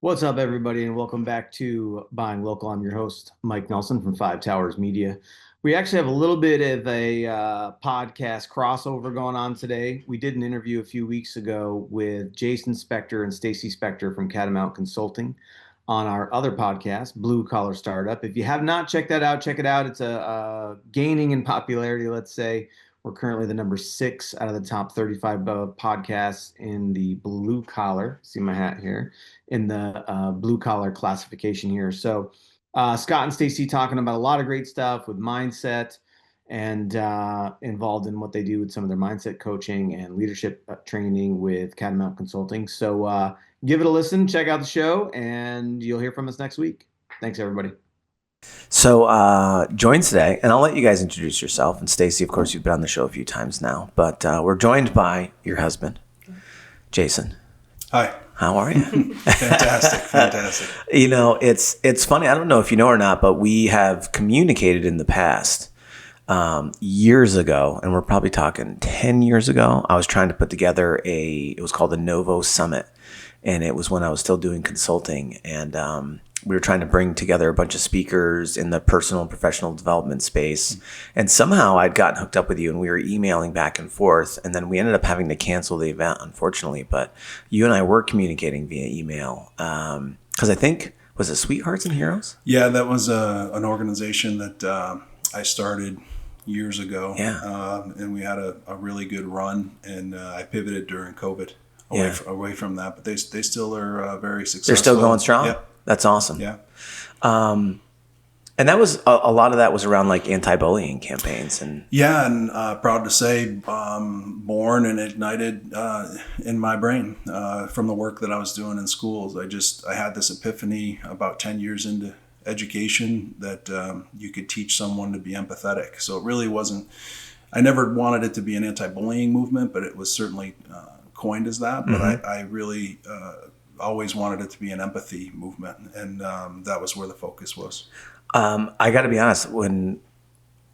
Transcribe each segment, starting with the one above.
What's up, everybody, and welcome back to Buying Local. I'm your host, Mike Nelson from Five Towers Media. We actually have a little bit of a podcast crossover going on today. We did an interview a few weeks ago with Jason Spector and Stacy Spector from Catamount Consulting on our other podcast, Blue Collar Startup. If you have not checked that out, check it out. It's gaining in popularity, let's say. We're currently the number 6 out of the top 35 podcasts in the blue collar. See my hat here in the blue collar classification here. So Scott and Stacey talking about a lot of great stuff with mindset and involved in what they do with some of their mindset coaching and leadership training with Catamount Consulting. So give it a listen, check out the show, and you'll hear from us next week. Thanks, everybody. So joined today, and I'll let you guys introduce yourself. And Stacey, of course, you've been on the show a few times now, but we're joined by your husband, Jason. Hi. How are you? Fantastic. You know, it's funny. I don't know if you know or not, but we have communicated in the past years ago, and we're probably talking 10 years ago. I was trying to put together it was called the Novo Summit, and it was when I was still doing consulting, and we were trying to bring together a bunch of speakers in the personal and professional development space. And somehow I'd gotten hooked up with you and we were emailing back and forth. And then we ended up having to cancel the event, unfortunately. But you and I were communicating via email. Because I think, was it Sweethearts and Heroes? Yeah, that was an organization that I started years ago. Yeah. And we had a really good run. And I pivoted during COVID away from that. But they still are very successful. They're still going strong? Yep. That's awesome. Yeah. And that was a lot of that was around like anti-bullying campaigns and proud to say, born and ignited in my brain from the work that I was doing in schools. I had this epiphany about 10 years into education that you could teach someone to be empathetic. So it really wasn't. I never wanted it to be an anti-bullying movement, but it was certainly coined as that. But I really always wanted it to be an empathy movement, and that was where the focus was. I got to be honest, when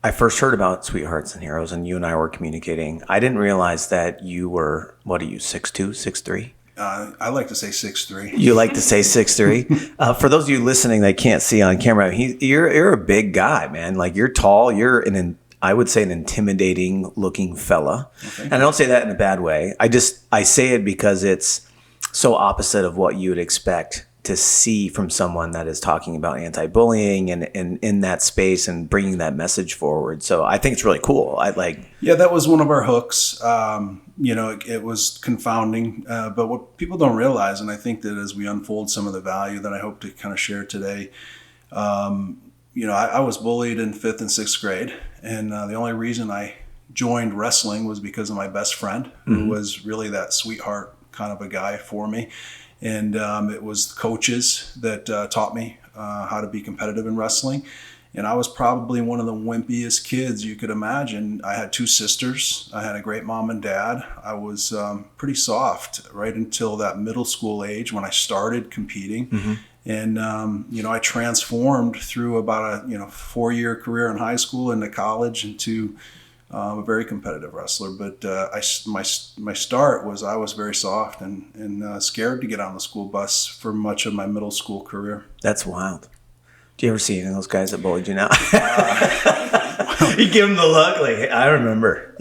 I first heard about Sweethearts and Heroes and you and I were communicating, I didn't realize that you were, what are you, 6'2", 6'3"? I like to say 6'3". You like to say 6'3"? For those of you listening that can't see on camera, you're a big guy, man. Like, you're tall. You're I would say an intimidating looking fella. Okay. And I don't say that in a bad way. I say it because it's so opposite of what you would expect to see from someone that is talking about anti-bullying and in that space and bringing that message forward. So I think it's really cool. Yeah, that was one of our hooks. It was confounding, but what people don't realize, and I think that as we unfold some of the value that I hope to kind of share today, I was bullied in 5th and 6th grade, and the only reason I joined wrestling was because of my best friend, who was really that sweetheart kind of a guy for me. And it was coaches that taught me how to be competitive in wrestling. And I was probably one of the wimpiest kids you could imagine. I had 2 sisters. I had a great mom and dad. I was pretty soft right until that middle school age when I started competing. And, I transformed through about a 4-year career in high school into college into a very competitive wrestler, but my start was I was very soft and scared to get on the school bus for much of my middle school career. That's wild. Do you ever see any of those guys that bullied you now? You give them the look, like, I remember.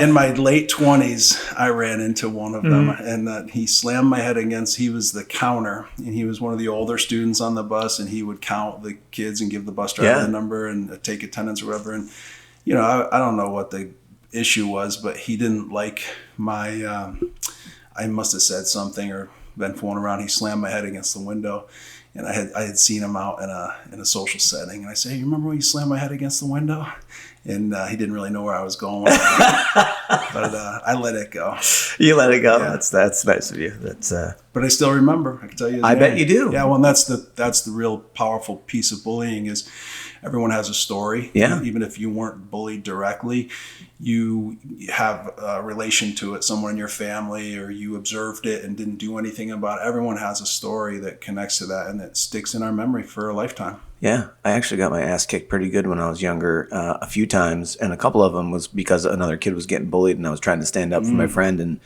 In my late 20s, I ran into one of them, and he slammed my head against. He was the counter, and he was one of the older students on the bus, and he would count the kids and give the bus driver the number and take attendance or whatever. And I don't know what the issue was, but he didn't like my, I must have said something or been fooling around. He slammed my head against the window, and I had seen him out in a social setting. And I said, "Hey, you remember when you slammed my head against the window?" And he didn't really know where I was going with that. But I let it go. You let it go. Yeah. That's nice of you. But I still remember. I can tell you his I name. bet you do. Yeah, well, and that's the real powerful piece of bullying is everyone has a story. Yeah. Even if you weren't bullied directly, you have a relation to it, someone in your family, or you observed it and didn't do anything about it. Everyone has a story that connects to that. And that sticks in our memory for a lifetime. Yeah, I actually got my ass kicked pretty good when I was younger, a few times, and a couple of them was because another kid was getting bullied, and I was trying to stand up for my friend, and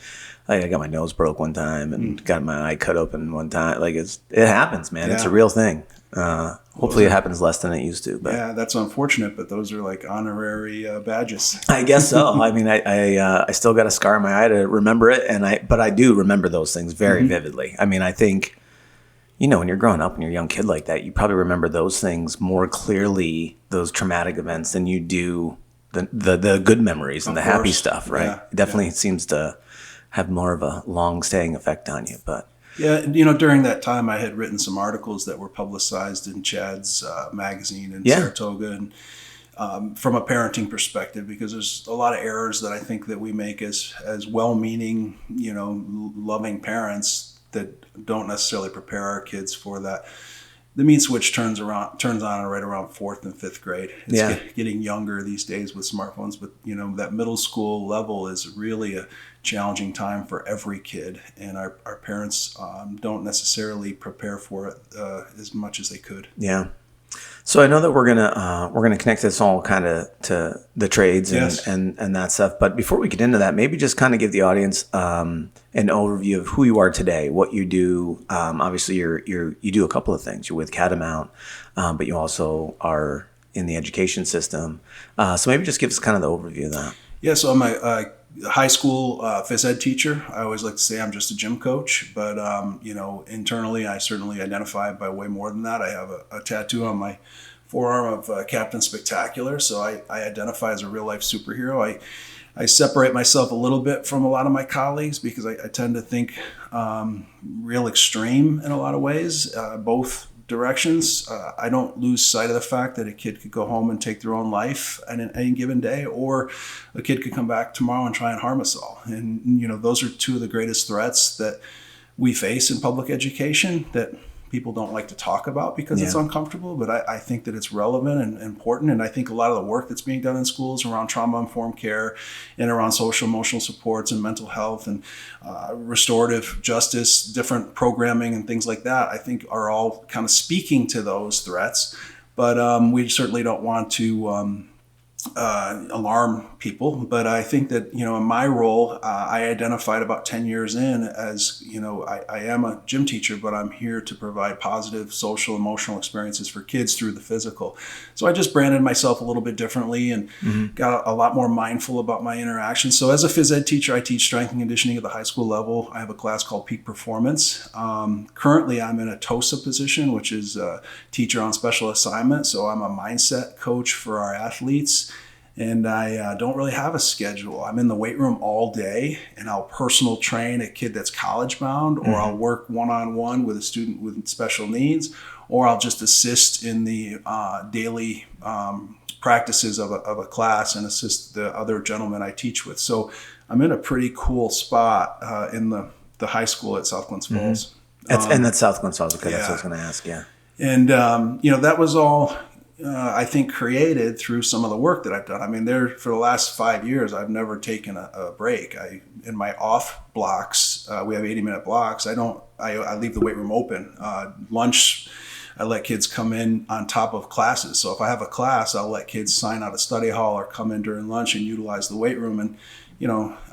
I got my nose broke one time, and got my eye cut open one time. Like it happens, man. Yeah. It's a real thing. Hopefully, it happens less than it used to. But yeah, that's unfortunate, but those are like honorary badges. I guess so. I mean, I still got a scar on my eye to remember it, but I do remember those things very vividly. I mean, I think, when you're growing up and you're a young kid like that, you probably remember those things more clearly, those traumatic events, than you do the good memories and the happy stuff, right? Yeah, It definitely seems to have more of a long-staying effect on you. But yeah, during that time, I had written some articles that were publicized in Chad's magazine in Saratoga, and from a parenting perspective, because there's a lot of errors that I think that we make as well-meaning, loving parents that don't necessarily prepare our kids for that. The meat switch turns on right around 4th and 5th grade. It's getting younger these days with smartphones, but that middle school level is really a challenging time for every kid, and our parents don't necessarily prepare for it as much as they could. Yeah. So I know that we're gonna connect this all kind of to the trades and that stuff. But before we get into that, maybe just kind of give the audience an overview of who you are today, what you do. Obviously, you do a couple of things. You're with Catamount, but you also are in the education system. So maybe just give us kind of the overview of that. Yeah. So I'm a high school phys ed teacher. I always like to say I'm just a gym coach, but internally I certainly identify by way more than that. I have a tattoo on my forearm of Captain Spectacular, so I identify as a real life superhero. I separate myself a little bit from a lot of my colleagues because I tend to think real extreme in a lot of ways, both directions. I don't lose sight of the fact that a kid could go home and take their own life on any given day, or a kid could come back tomorrow and try and harm us all. And, those are two of the greatest threats that we face in public education that people don't like to talk about because it's uncomfortable, but I think that it's relevant and important. And I think a lot of the work that's being done in schools around trauma-informed care and around social emotional supports and mental health and restorative justice, different programming and things like that, I think are all kind of speaking to those threats. But we certainly don't want to alarm people. But I think that, in my role, I identified about 10 years in as, I am a gym teacher, but I'm here to provide positive social, emotional experiences for kids through the physical. So I just branded myself a little bit differently and got a lot more mindful about my interactions. So as a phys ed teacher, I teach strength and conditioning at the high school level. I have a class called Peak Performance. Currently, I'm in a TOSA position, which is a teacher on special assignment. So I'm a mindset coach for our athletes. And I don't really have a schedule. I'm in the weight room all day, and I'll personal train a kid that's college bound, or I'll work one-on-one with a student with special needs, or I'll just assist in the daily practices of a class and assist the other gentlemen I teach with. So I'm in a pretty cool spot in the high school at South Glens Falls. And that's South Glens Falls. Okay, that's what I was going to ask. Yeah. And, that was all I think created through some of the work that I've done. I mean, for the last 5 years, I've never taken a break. In my off blocks, we have 80-minute blocks. I leave the weight room open. Lunch, I let kids come in on top of classes. So if I have a class, I'll let kids sign out of study hall or come in during lunch and utilize the weight room. And,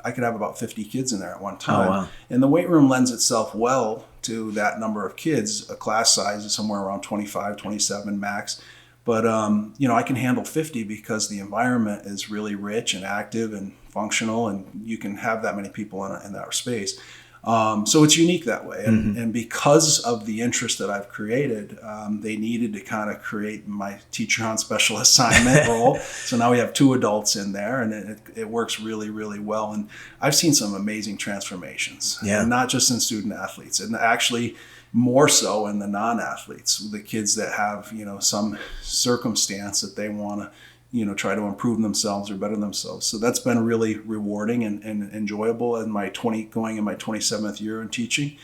I could have about 50 kids in there at one time. Oh, wow. And the weight room lends itself well to that number of kids. A class size is somewhere around 25, 27 max. But, I can handle 50 because the environment is really rich and active and functional, and you can have that many people in that space. So it's unique that way. And because of the interest that I've created, they needed to kind of create my teacher on special assignment role. So now we have 2 adults in there, and it works really, really well. And I've seen some amazing transformations, and not just in student athletes, and actually more so in the non-athletes, the kids that have, some circumstance that they want to, try to improve themselves or better themselves. So that's been really rewarding and enjoyable in going in my 27th year in teaching.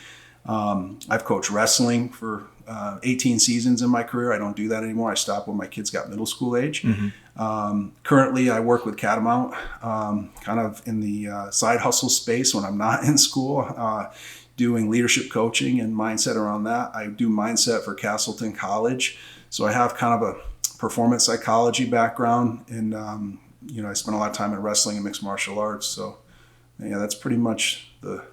I've coached wrestling for 18 seasons in my career. I don't do that anymore. I stopped when my kids got middle school age. Currently, I work with Catamount, kind of in the side hustle space when I'm not in school. doing leadership coaching and mindset around that. I do mindset for Castleton College. So I have kind of a performance psychology background, and I spent a lot of time in wrestling and mixed martial arts. So yeah, that's pretty much the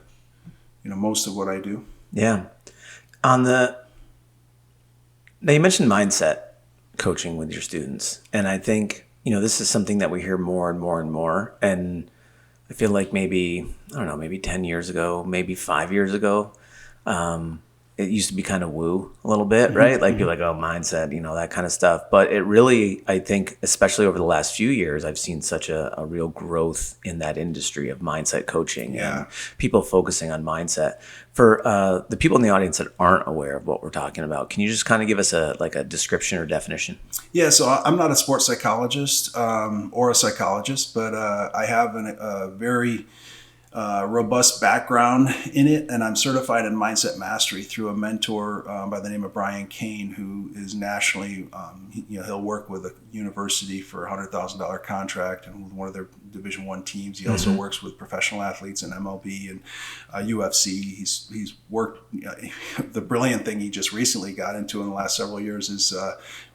most of what I do. Yeah. Now you mentioned mindset coaching with your students, and I think this is something that we hear more and more and more. And I feel like maybe 10 years ago, maybe 5 years ago, it used to be kind of woo a little bit, right? Like you're like, oh, mindset, that kind of stuff. But it really, I think, especially over the last few years, I've seen such a real growth in that industry of mindset coaching and people focusing on mindset. For the people in the audience that aren't aware of what we're talking about, can you just kind of give us a description or definition? Yeah, so I'm not a sports psychologist or a psychologist, but I have a very robust background in it, and I'm certified in mindset mastery through a mentor by the name of Brian Kane, who is nationally, he'll work with a university for a $100,000 contract and with one of their Division I teams. He also works with professional athletes in MLB and UFC. He's worked. The brilliant thing he just recently got into in the last several years is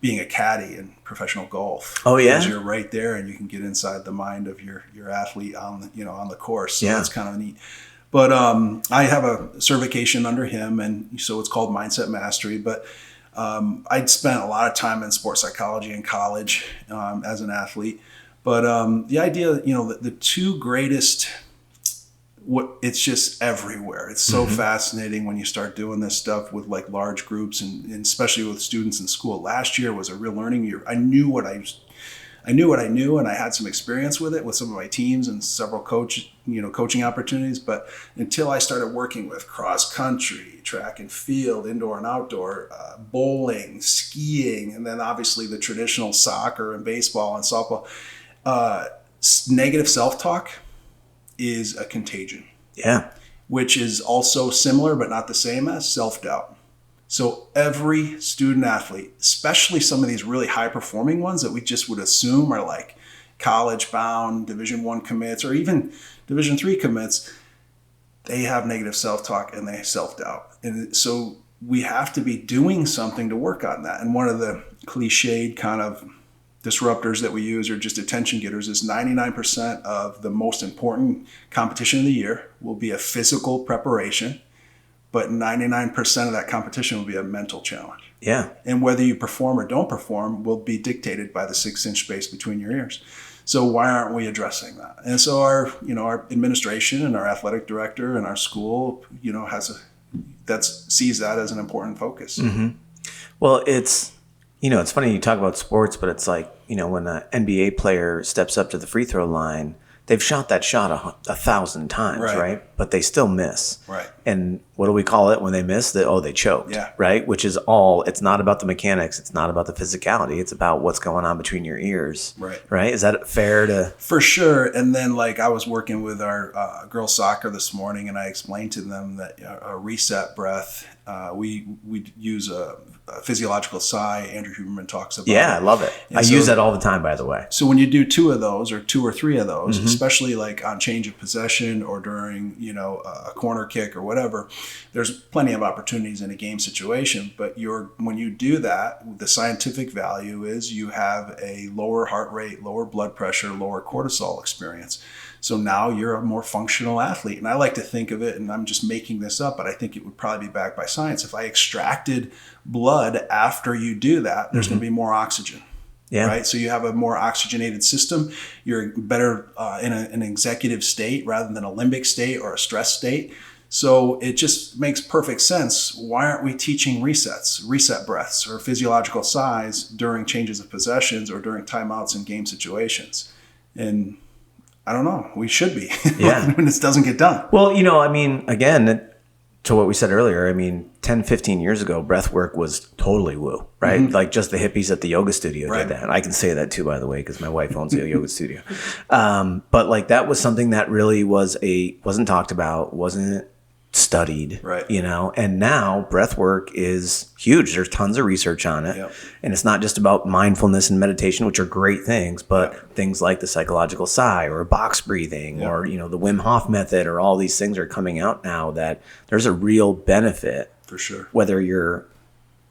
being a caddy in professional golf. Oh yeah, because you're right there and you can get inside the mind of your athlete on the course. So that's kind of neat. But I have a certification under him, and so it's called Mindset Mastery. But I'd spent a lot of time in sports psychology in college as an athlete. But the idea, the two greatest, it's just everywhere. It's so fascinating when you start doing this stuff with like large groups and especially with students in school. Last year was a real learning year. I knew what I knew, and I had some experience with it with some of my teams and several coaching opportunities. But until I started working with cross country, track and field, indoor and outdoor, bowling, skiing, and then obviously the traditional soccer and baseball and softball, negative self-talk is a contagion. Yeah. Which is also similar but not the same as self-doubt. So every student athlete, especially some of these really high performing ones that we just would assume are like college bound, Division I commits, or even Division III commits, they have negative self-talk and they self-doubt. And so we have to be doing something to work on that. And one of the cliched kind of disruptors that we use, or just attention getters, is 99% of the most important competition of the year will be a physical preparation, but 99% of that competition will be a mental challenge. Yeah. And whether you perform or don't perform will be dictated by the 6-inch space between your ears. So why aren't we addressing that? And so our administration and our athletic director and our school, sees that as an important focus. Mm-hmm. Well, it's funny you talk about sports, but it's like, when an NBA player steps up to the free throw line, they've shot that shot 1,000 times, right? But they still miss. Right. And what do we call it when they miss? They choked, right? Which is it's not about the mechanics. It's not about the physicality. It's about what's going on between your ears. Right. Is that fair to? For sure. And then I was working with our girls soccer this morning, and I explained to them that a reset breath, we use a physiological sigh. Andrew Huberman talks about. Yeah, I love it. I use that all the time, by the way. So when you do 2 of those or 2 or 3 of those, especially on change of possession or during, a corner kick or whatever, there's plenty of opportunities in a game situation. But when you do that, the scientific value is you have a lower heart rate, lower blood pressure, lower cortisol experience. So now you're a more functional athlete. And I like to think of it, and I'm just making this up, but I think it would probably be backed by science. If I extracted blood after you do that, there's going to be more oxygen. Yeah. Right. So you have a more oxygenated system. You're better in an executive state rather than a limbic state or a stress state. So it just makes perfect sense. Why aren't we teaching reset breaths, or physiological sighs during changes of possessions or during timeouts in game situations? And I don't know. We should be. Yeah. When this doesn't get done. Well, again, to what we said earlier, 10, 15 years ago, breath work was totally woo, right? Mm-hmm. Like just the hippies at the yoga studio did that. And I can say that too, by the way, because my wife owns a yoga studio. But that was something that really wasn't talked about, wasn't studied, Right. you know, and now breath work is huge. There's tons of research on it. Yep. And it's not just about mindfulness and meditation, which are great things, but Yep. things like the psychological sigh or box breathing Yep. or, you know, the Wim Hof method or all these things are coming out now that there's a real benefit, For sure. whether you're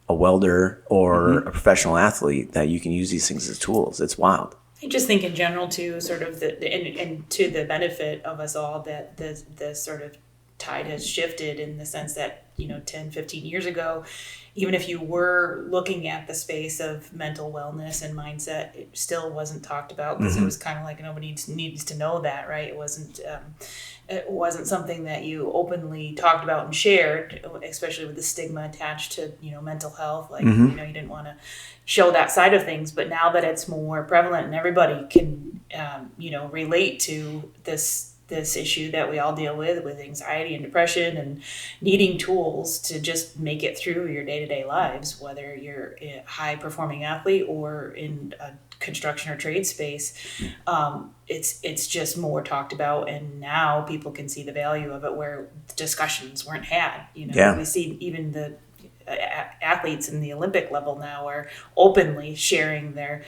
a welder or a professional athlete, that you can use these things as tools. It's wild. I just think in general too, sort of and to the benefit of us all, that the sort of tide has shifted in the sense that, 10, 15 years ago, even if you were looking at the space of mental wellness and mindset, it still wasn't talked about because it was kind of like nobody needs to know that, right? It wasn't something that you openly talked about and shared, especially with the stigma attached to, mental health. Like, you didn't want to show that side of things. But now that it's more prevalent and everybody can, relate to this issue that we all deal with anxiety and depression and needing tools to just make it through your day-to-day lives, whether you're a high-performing athlete or in a construction or trade space, it's just more talked about, and now people can see the value of it where discussions weren't had. We see even the athletes in the Olympic level now are openly sharing their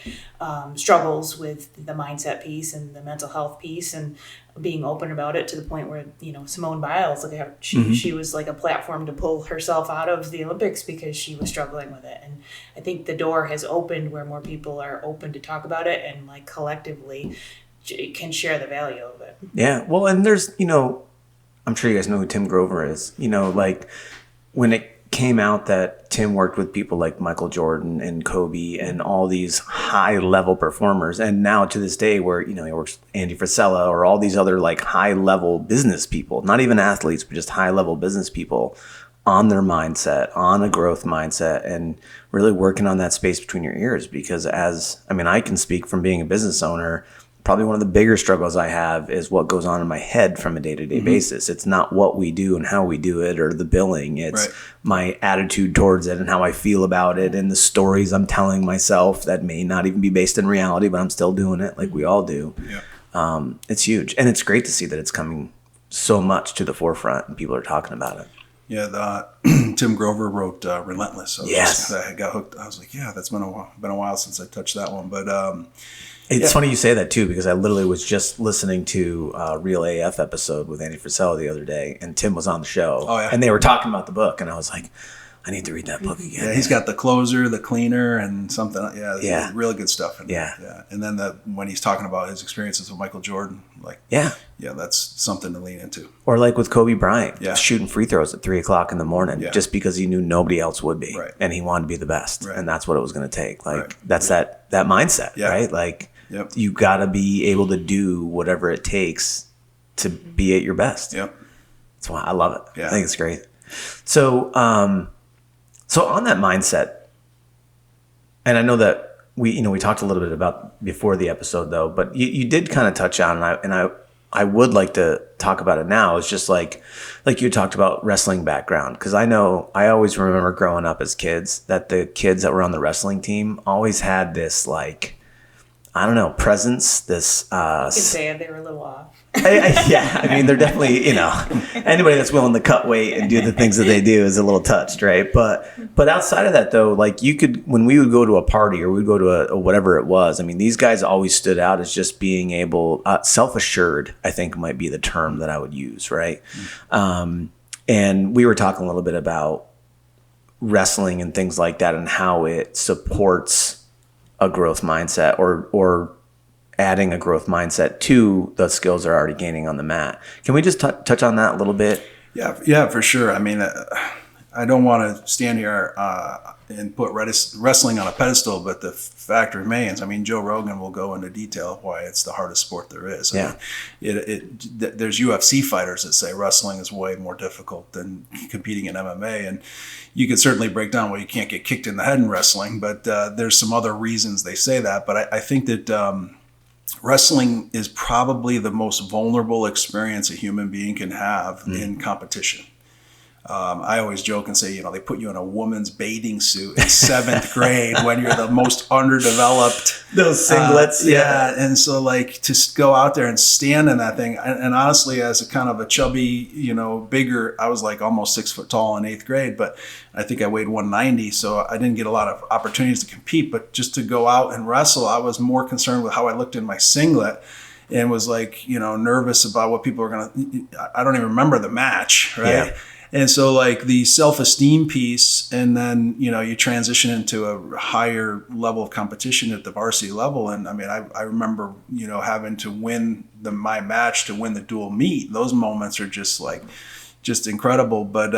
struggles with the mindset piece and the mental health piece, and being open about it to the point where, Simone Biles, she was like a platform to pull herself out of the Olympics because she was struggling with it. And I think the door has opened where more people are open to talk about it and like collectively can share the value of it. Yeah. Well, and there's, I'm sure you guys know who Tim Grover is, like when it came out that Tim worked with people like Michael Jordan and Kobe and all these high level performers. And now to this day where, he works with Andy Frisella or all these other like high level business people, not even athletes, but just high level business people on their mindset, on a growth mindset, and really working on that space between your ears. Because I can speak from being a business owner. Probably one of the bigger struggles I have is what goes on in my head from a day-to-day basis. It's not what we do and how we do it or the billing. It's my attitude towards it and how I feel about it and the stories I'm telling myself that may not even be based in reality, but I'm still doing it like we all do. Yeah. It's huge. And it's great to see that it's coming so much to the forefront and people are talking about it. Yeah, Tim Grover wrote Relentless. I got hooked. I was like, yeah, that's been a while since I touched that one. But it's funny you say that too, because I literally was just listening to a Real AF episode with Andy Frisella the other day, and Tim was on the show. Oh, yeah. And they were talking about the book, and I was like, I need to read that book again. Yeah, he's got The Closer, The Cleaner, and something. Yeah, really good stuff in there. Yeah. And then when he's talking about his experiences with Michael Jordan, that's something to lean into. Or like with Kobe Bryant, shooting free throws at 3:00 in the morning, just because he knew nobody else would be, and he wanted to be the best, and that's what it was going to take. That's that mindset, right? Like, you got to be able to do whatever it takes to be at your best. Yep. That's why I love it. Yeah. I think it's great. So, so on that mindset, and I know that we talked a little bit about before the episode though, but you did kind of touch on, and I would like to talk about it now. It's just like you talked about wrestling background. Cause I know, I always remember growing up as kids that the kids that were on the wrestling team always had this presence, this, you could say they were a little off. They're definitely, anybody that's willing to cut weight and do the things that they do is a little touched, right? But outside of that though, like when we would go to a party or we'd go to a whatever it was, these guys always stood out as just being able, self-assured, I think might be the term that I would use, right? And we were talking a little bit about wrestling and things like that and how it supports a growth mindset or adding a growth mindset to the skills they're already gaining on the mat. Can we just touch on that a little bit? Yeah, for sure. I don't want to stand here and put wrestling on a pedestal, but the fact remains, Joe Rogan will go into detail why it's the hardest sport there is. There's UFC fighters that say wrestling is way more difficult than competing in MMA, and you could certainly break down why you can't get kicked in the head in wrestling, but there's some other reasons they say that. But I think that wrestling is probably the most vulnerable experience a human being can have in competition. I always joke and say, they put you in a woman's bathing suit in 7th grade when you're the most underdeveloped. Those singlets. Yeah. And so to go out there and stand in that thing. And honestly, as a kind of a chubby, bigger, I was like almost 6 foot tall in 8th grade, but I think I weighed 190. So I didn't get a lot of opportunities to compete, but just to go out and wrestle, I was more concerned with how I looked in my singlet. And was nervous about what people were I don't even remember the match, right? Yeah. And so the self-esteem piece, and then, you transition into a higher level of competition at the varsity level. And I mean, I remember, having to win my match to win the dual meet. Those moments are just incredible. But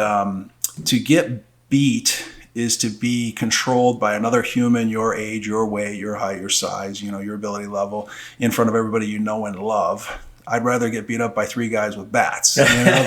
to get beat is to be controlled by another human, your age, your weight, your height, your size, your ability level, in front of everybody you know and love. I'd rather get beat up by 3 guys with bats, than have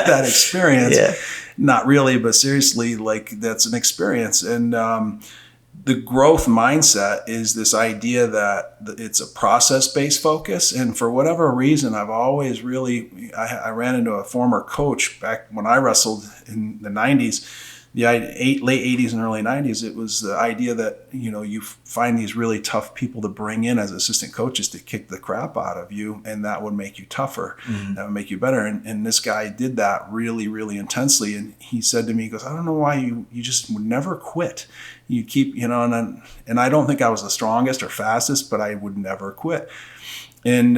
that experience. Yeah. Not really, but seriously, that's an experience. And the growth mindset is this idea that it's a process-based focus. And for whatever reason, I've always I ran into a former coach back when I wrestled in the 90s. The late 80s and early 90s, it was the idea that, you find these really tough people to bring in as assistant coaches to kick the crap out of you, and that would make you tougher. Mm-hmm. That would make you better. And this guy did that really, really intensely. And he said to me, he goes, I don't know why you just would never quit. You keep, and I don't think I was the strongest or fastest, but I would never quit. And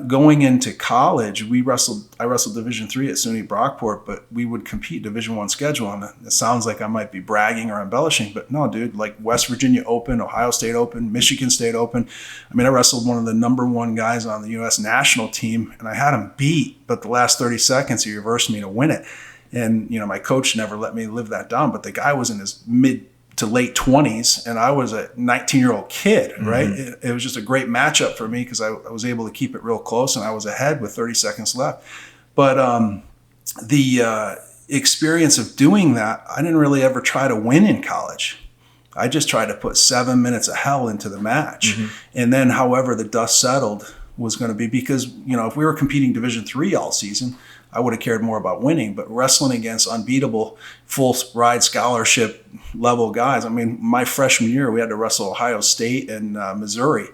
going into college, I wrestled Division III at SUNY Brockport, but we would compete Division I schedule. And it sounds like I might be bragging or embellishing, but no, dude, West Virginia Open, Ohio State Open, Michigan State Open. I mean, I wrestled one of the number 1 guys on the U.S. national team, and I had him beat, but the last 30 seconds, he reversed me to win it. And, my coach never let me live that down, but the guy was in his mid to late 20s, and I was a 19-year-old kid, right? Mm-hmm. It was just a great matchup for me because I was able to keep it real close, and I was ahead with 30 seconds left. But the experience of doing that, I didn't really ever try to win in college. I just tried to put 7 minutes of hell into the match. Mm-hmm. And then however the dust settled was going to be, because, if we were competing Division III all season, I would have cared more about winning, but wrestling against unbeatable full ride scholarship level guys. I mean, my freshman year, we had to wrestle Ohio State and Missouri.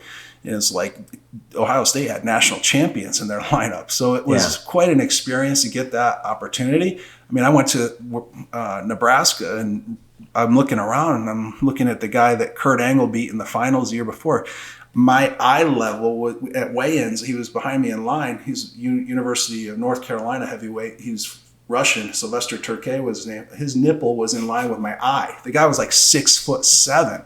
And it's Ohio State had national champions in their lineup. So it was quite an experience to get that opportunity. I mean, I went to Nebraska, and I'm looking around and I'm looking at the guy that Kurt Angle beat in the finals the year before. My eye level at weigh-ins, he was behind me in line. He's University of North Carolina heavyweight. He's Russian. Sylvester Turkey was his name. His nipple was in line with my eye. The guy was 6'7".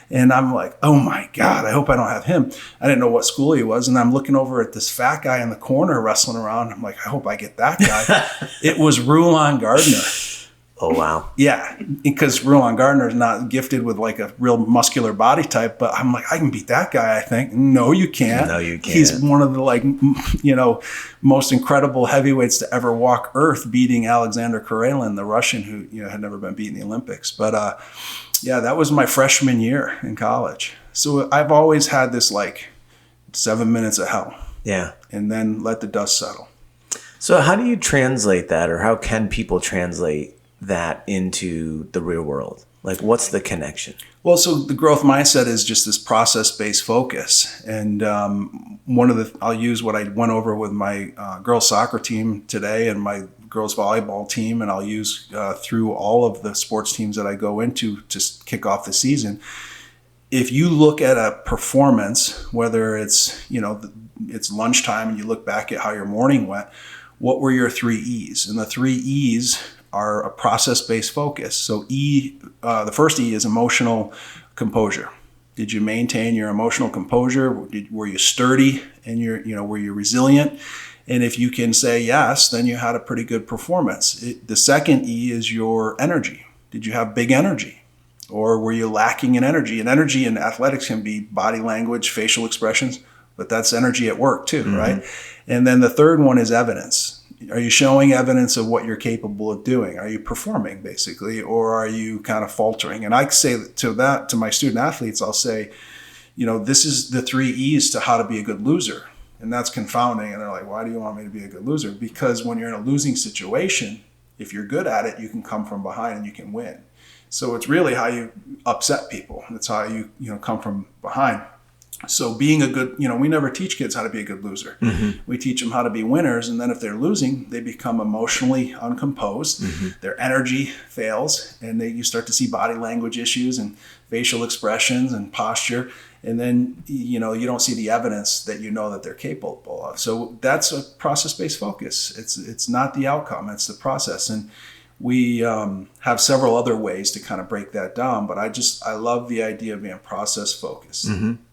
And I'm like, oh my God, I hope I don't have him. I didn't know what school he was. And I'm looking over at this fat guy in the corner wrestling around. I'm like, I hope I get that guy. It was Rulon Gardner. Oh, wow. Yeah, because Rulon Gardner is not gifted with a real muscular body type, but I'm like, I can beat that guy, I think. No, you can't. No, you can't. He's one of the most incredible heavyweights to ever walk earth, beating Alexander Karelin, the Russian who had never been beat in the Olympics. But that was my freshman year in college. So I've always had this 7 minutes of hell. Yeah. And then let the dust settle. So how do you translate that, or how can people translate that into the real world? What's the connection? Well, so the growth mindset is just this process-based focus. And I'll use what I went over with my girls soccer team today and my girls volleyball team, and I'll use through all of the sports teams that I go into to kick off the season. If you look at a performance, whether it's, it's lunchtime and you look back at how your morning went, what were your 3 E's? And the 3 E's are a process-based focus. So the first E is emotional composure. Did you maintain your emotional composure? Were you sturdy and were you resilient? And if you can say yes, then you had a pretty good performance. The second E is your energy. Did you have big energy? Or were you lacking in energy? And energy in athletics can be body language, facial expressions, but that's energy at work too, mm-hmm. right? And then the third one is evidence. Are you showing evidence of what you're capable of doing? Are you performing, basically, or are you kind of faltering? And I say to my student athletes, I'll say, this is the 3 E's to how to be a good loser. And that's confounding. And they're like, why do you want me to be a good loser? Because when you're in a losing situation, if you're good at it, you can come from behind and you can win. So it's really how you upset people. That's how you come from behind. So being a good, we never teach kids how to be a good loser. We teach them how to be winners. And then if they're losing, they become emotionally uncomposed. Their energy fails, and you start to see body language issues and facial expressions and posture. And then, you don't see the evidence that that they're capable of. So that's a process-based focus. It's not the outcome, it's the process. And we have several other ways to kind of break that down, but I love the idea of being process focused.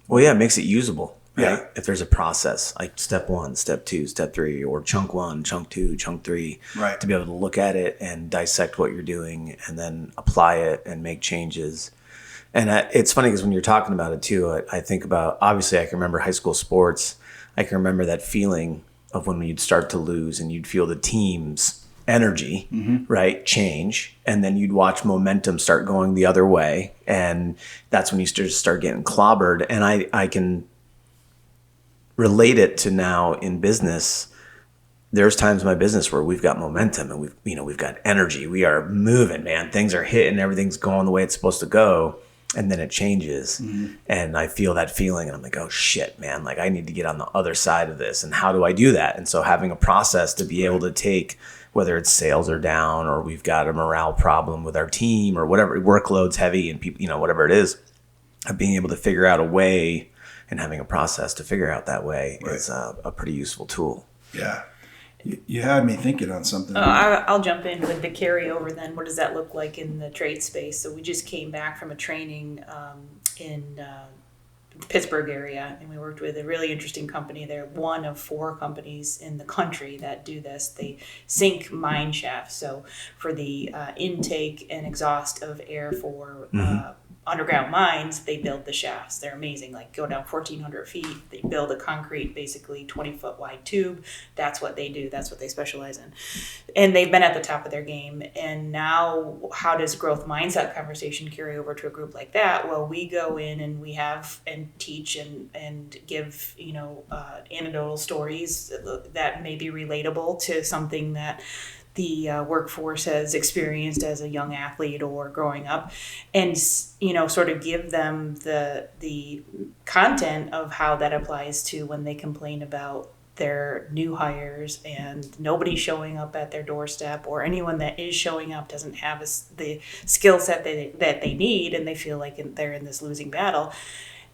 Well, yeah, it makes it usable, right? Yeah. If there's a process, like step 1, step 2, step 3, or chunk 1, chunk 2, chunk 3, right, to be able to look at it and dissect what you're doing and then apply it and make changes. And it's funny because when you're talking about it too, I think about, obviously I can remember high school sports. I can remember that feeling of when you'd start to lose and you'd feel the team's energy, right, change, and then you'd watch momentum start going the other way, and that's when you start getting clobbered. And I can relate it to now in business. There's times in my business where we've got momentum and we've got energy. We are moving, man. Things are hitting, everything's going the way it's supposed to go. And then it changes, and I feel that feeling, and I'm like, oh shit, man, like I need to get on the other side of this. And how do I do that? And so having a process to be able to take, whether it's sales are down or we've got a morale problem with our team or whatever, workload's heavy and people, whatever it is, of being able to figure out a way and having a process to figure out that way is a pretty useful tool. Yeah. You had me thinking on something. I'll jump in with the carryover then. What does that look like in the trade space? So we just came back from a training in the Pittsburgh area, and we worked with a really interesting company. They're one of 4 companies in the country that do this. They sink mine shafts. So for the intake and exhaust of air for underground mines, they build the shafts. They're amazing. Like go down 1,400 feet. They build a concrete, basically 20-foot wide tube. That's what they do. That's what they specialize in. And they've been at the top of their game. And now how does growth mindset conversation carry over to a group like that? Well, we go in and we have and teach and give, anecdotal stories that may be relatable to something that the workforce has experienced as a young athlete or growing up, and sort of give them the content of how that applies to when they complain about their new hires and nobody showing up at their doorstep, or anyone that is showing up doesn't have the skill set that they need, and they feel like they're in this losing battle.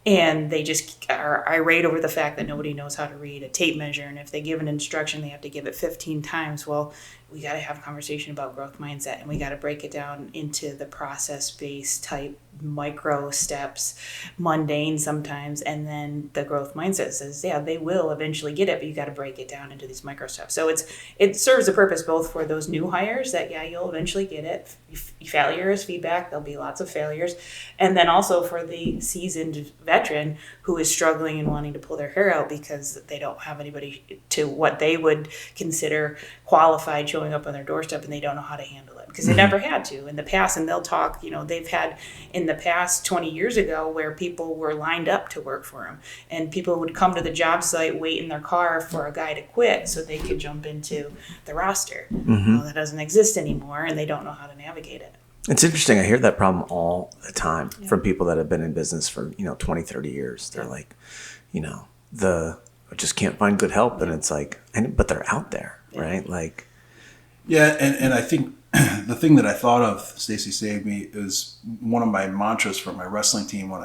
And they just are irate over the fact that nobody knows how to read a tape measure. And if they give an instruction, they have to give it 15 times. Well, we got to have a conversation about growth mindset, and we got to break it down into the process-based type micro steps, mundane sometimes. And then the growth mindset says, yeah, they will eventually get it, but you got to break it down into these micro steps. So it serves a purpose both for those new hires that, yeah, you'll eventually get it. Failure is feedback. There'll be lots of failures. And then also for the seasoned veteran who is struggling and wanting to pull their hair out because they don't have anybody to what they would consider qualified showing up on their doorstep, and they don't know how to handle it because they never had to in the past. And they'll talk, they've had in the past 20 years ago where people were lined up to work for them, and people would come to the job site, wait in their car for a guy to quit so they could jump into the roster. Well, that doesn't exist anymore, and they don't know how to navigate it. It's interesting. I hear that problem all the time from people that have been in business for, 20, 30 years. They're like, I just can't find good help. And it's like, but they're out there, right? Like, yeah. And I think the thing that I thought of, Stacey saved me, is one of my mantras for my wrestling team when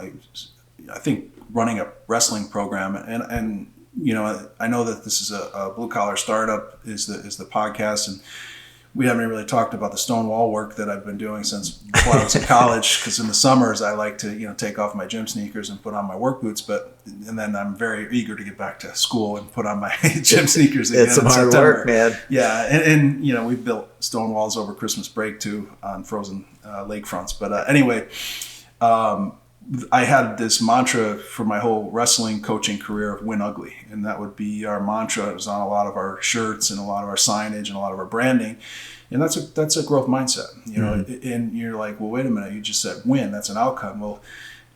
I think running a wrestling program, and I know that this is a blue collar startup is the podcast, and we haven't really talked about the stone wall work that I've been doing since before I was in college, because in the summers I like to take off my gym sneakers and put on my work boots, and then I'm very eager to get back to school and put on my gym sneakers again. It's some hard work, man. Yeah, and we've built stone walls over Christmas break too on frozen lakefronts. But anyway, I had this mantra for my whole wrestling coaching career of win ugly. And that would be our mantra. It was on a lot of our shirts and a lot of our signage and a lot of our branding. And that's a growth mindset, and you're like, well, wait a minute, you just said win, that's an outcome. Well,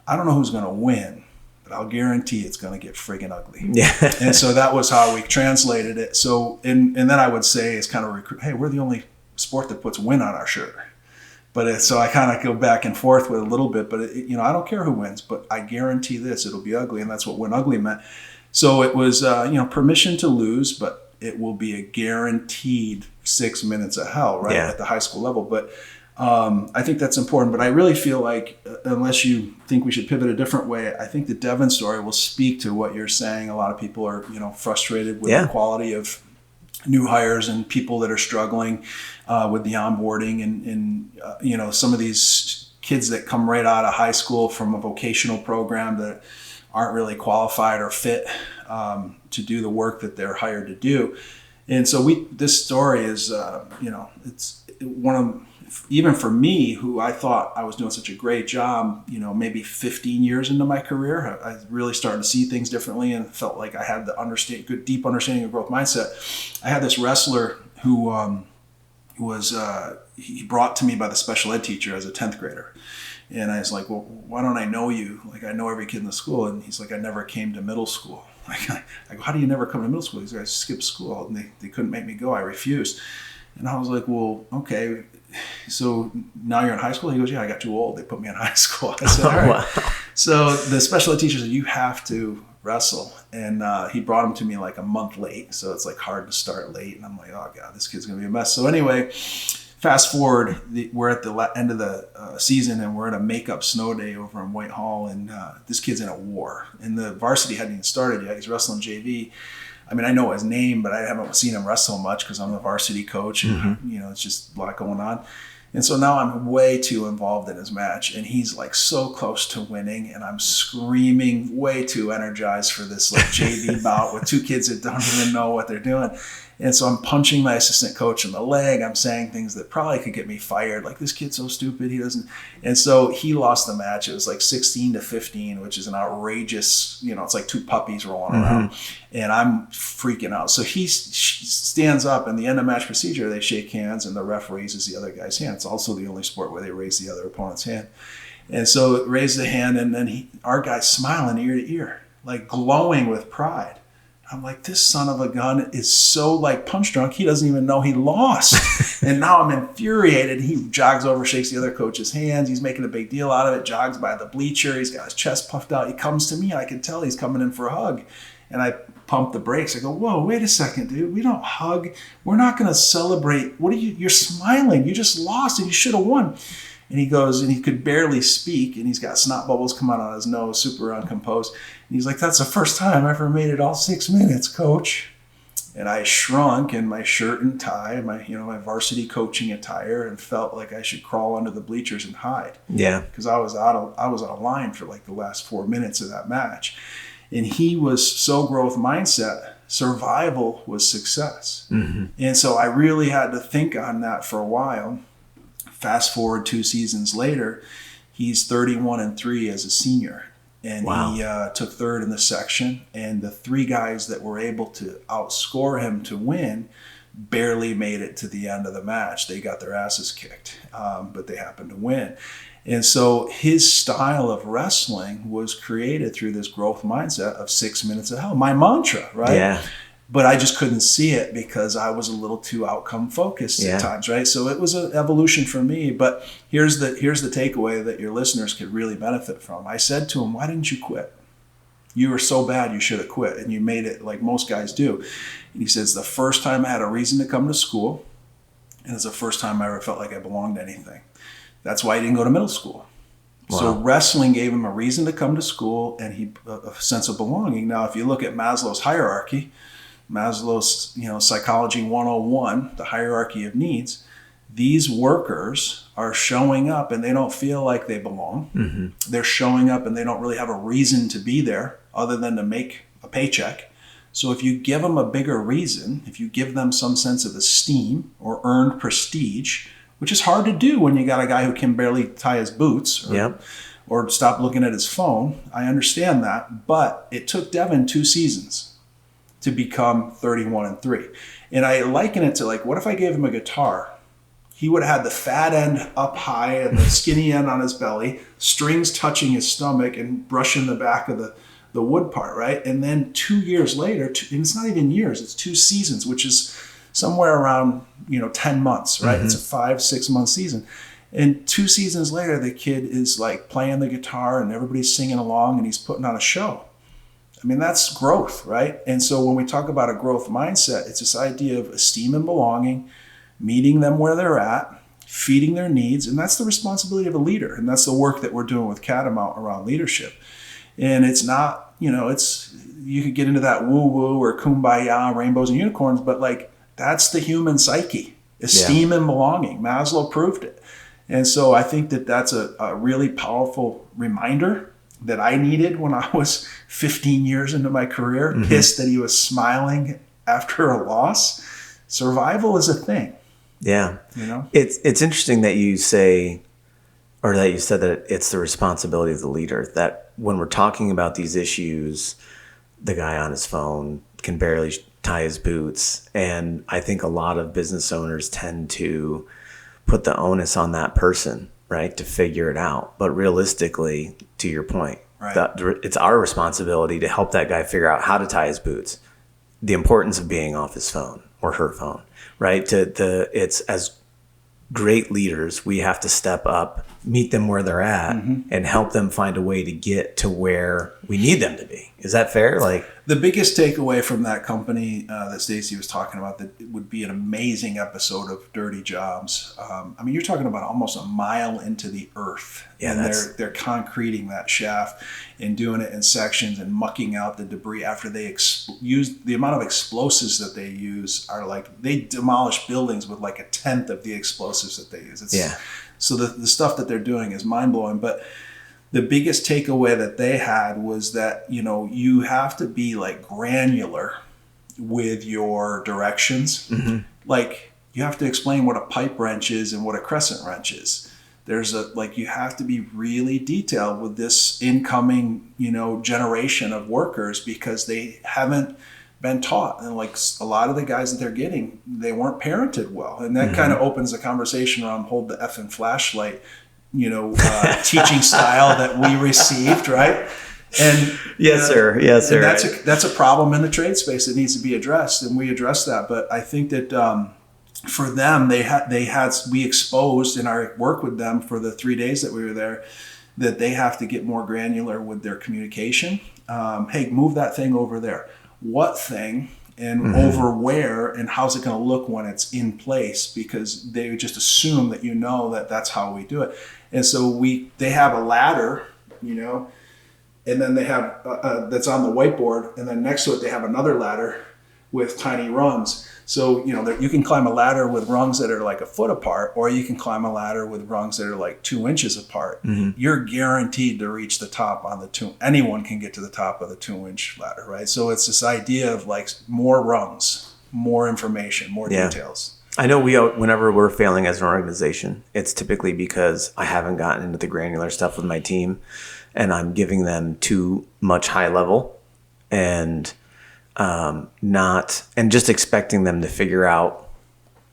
I don't know who's going to win, but I'll guarantee it's going to get friggin' ugly. Yeah. And so that was how we translated it. So, and then I would say it's kind of hey, we're the only sport that puts win on our shirt. But so I kind of go back and forth with a little bit, but I don't care who wins, but I guarantee this, it'll be ugly. And that's what win ugly meant. So it was, permission to lose, but it will be a guaranteed 6 minutes of hell, right? At the high school level. But I think that's important. But I really feel like, unless you think we should pivot a different way, I think the Devin story will speak to what you're saying. A lot of people are, frustrated with the quality of new hires and people that are struggling with the onboarding and some of these kids that come right out of high school from a vocational program that aren't really qualified or fit to do the work that they're hired to do. And so this story is, it's one of, even for me, who I thought I was doing such a great job, maybe 15 years into my career, I really started to see things differently and felt like I had the good, deep understanding of growth mindset. I had this wrestler who he brought to me by the special ed teacher as a 10th grader. And I was like, well, why don't I know you? Like, I know every kid in the school. And he's like, I never came to middle school. Like, I go, how do you never come to middle school? He's like, I skipped school and they couldn't make me go. I refused. And I was like, well, okay. So now you're in high school? He goes, yeah, I got too old. They put me in high school. I said, all right. Wow. So the special ed teacher said, you have to wrestle. And he brought him to me like a month late. So it's like hard to start late. And I'm like, oh God, this kid's going to be a mess. So anyway, fast forward, we're at the end of the season and we're at a makeup snow day over in Whitehall. And this kid's in a war. And the varsity hadn't even started yet. He's wrestling JV. I mean, I know his name, but I haven't seen him wrestle much because I'm the varsity coach and, it's just a lot going on. And so now I'm way too involved in his match and he's like so close to winning and I'm screaming, way too energized for this like JV bout with two kids that don't even know what they're doing. And so I'm punching my assistant coach in the leg. I'm saying things that probably could get me fired. Like, this kid's so stupid. He doesn't. And so he lost the match. It was like 16-15, which is an outrageous, it's like two puppies rolling around. And I'm freaking out. So he stands up and the end of match procedure, they shake hands and the ref raises the other guy's hand. It's also the only sport where they raise the other opponent's hand. And so it raised the hand and then our guy's smiling ear to ear, like glowing with pride. I'm like, this son of a gun is so like punch drunk, he doesn't even know he lost. And now I'm infuriated. He jogs over, shakes the other coach's hands. He's making a big deal out of it, jogs by the bleacher. He's got his chest puffed out. He comes to me and I can tell he's coming in for a hug. And I pump the brakes. I go, whoa, wait a second, dude. We don't hug. We're not going to celebrate. You're smiling. You just lost and you should have won. And he goes, and he could barely speak, and he's got snot bubbles coming out on his nose, super uncomposed. And he's like, that's the first time I ever made it all 6 minutes, coach. And I shrunk in my shirt and tie, my varsity coaching attire, and felt like I should crawl under the bleachers and hide. Yeah. Because I was out of line for like the last 4 minutes of that match. And he was so growth mindset, survival was success. And so I really had to think on that for a while. Fast forward 2 seasons later, he's 31-3 as a senior. And he took third in the section. And the 3 guys that were able to outscore him to win barely made it to the end of the match. They got their asses kicked, but they happened to win. And so his style of wrestling was created through this growth mindset of 6 minutes of hell. My mantra, right? Yeah. But I just couldn't see it because I was a little too outcome focused at times, right? So it was an evolution for me. But here's the takeaway that your listeners could really benefit from. I said to him, why didn't you quit? You were so bad you should have quit. And you made it like most guys do. And he says, the first time I had a reason to come to school, and it's the first time I ever felt like I belonged to anything. That's why he didn't go to middle school. Wow. So wrestling gave him a reason to come to school and a sense of belonging. Now, if you look at Maslow's hierarchy, Maslow's, Psychology 101, the hierarchy of needs, these workers are showing up and they don't feel like they belong. They're showing up and they don't really have a reason to be there other than to make a paycheck. So if you give them a bigger reason, if you give them some sense of esteem or earned prestige, which is hard to do when you got a guy who can barely tie his boots or stop looking at his phone. I understand that, but it took Devin 2 seasons to become 31-3. And I liken it to like, what if I gave him a guitar? He would have had the fat end up high and the skinny end on his belly, strings touching his stomach and brushing the back of the wood part, right? And then 2 years later, and it's not even years, it's 2 seasons, which is somewhere around, 10 months, right? It's a 5-6 month season. And 2 seasons later, the kid is like playing the guitar and everybody's singing along and he's putting on a show. I mean, that's growth, right? And so when we talk about a growth mindset, it's this idea of esteem and belonging, meeting them where they're at, feeding their needs. And that's the responsibility of a leader. And that's the work that we're doing with Catamount around leadership. And it's not, you could get into that woo-woo or kumbaya, rainbows and unicorns, but like that's the human psyche, esteem and belonging. Maslow proved it. And so I think that that's a really powerful reminder that I needed when I was 15 years into my career, pissed that he was smiling after a loss. Survival is a thing. Yeah. It's interesting that you say, or that you said that it's the responsibility of the leader, that when we're talking about these issues, the guy on his phone can barely tie his boots. And I think a lot of business owners tend to put the onus on that person, right, to figure it out. But realistically, to your point, right, it's our responsibility to help that guy figure out how to tie his boots. The importance of being off his phone or her phone, right? It's as great leaders, we have to step up, meet them where they're at, and help them find a way to get to where we need them to be. Is that fair? Like, the biggest takeaway from that company that Stacey was talking about, that it would be an amazing episode of Dirty Jobs. You're talking about almost a mile into the earth. Yeah, and they're concreting that shaft and doing it in sections and mucking out the debris after they use the amount of explosives that they use are like, they demolish buildings with like 1/10 of the explosives that they use. So the stuff that they're doing is mind blowing. But the biggest takeaway that they had was that, you have to be like granular with your directions. Like you have to explain what a pipe wrench is and what a crescent wrench is. You have to be really detailed with this incoming, generation of workers, because they haven't been taught. And like a lot of the guys that they're getting, they weren't parented well. And that kind of opens the conversation around hold the effing flashlight, teaching style that we received, right? And yes, sir. And that's a problem in the trade space that needs to be addressed, and we address that. But I think that for them, we exposed in our work with them for the 3 days that we were there, that they have to get more granular with their communication. Hey, move that thing over there. What thing? And over where, and how's it going to look when it's in place? Because they just assume that that that's how we do it. And so they have a ladder, and then they have that's on the whiteboard, and then next to it they have another ladder with tiny rungs. So you can climb a ladder with rungs that are like a foot apart, or you can climb a ladder with rungs that are like 2 inches apart. You're guaranteed to reach the top on the 2. Anyone can get to the top of the 2-inch ladder, right? So it's this idea of like more rungs, more information, more details. I know whenever we're failing as an organization, it's typically because I haven't gotten into the granular stuff with my team, and I'm giving them too much high level and just expecting them to figure out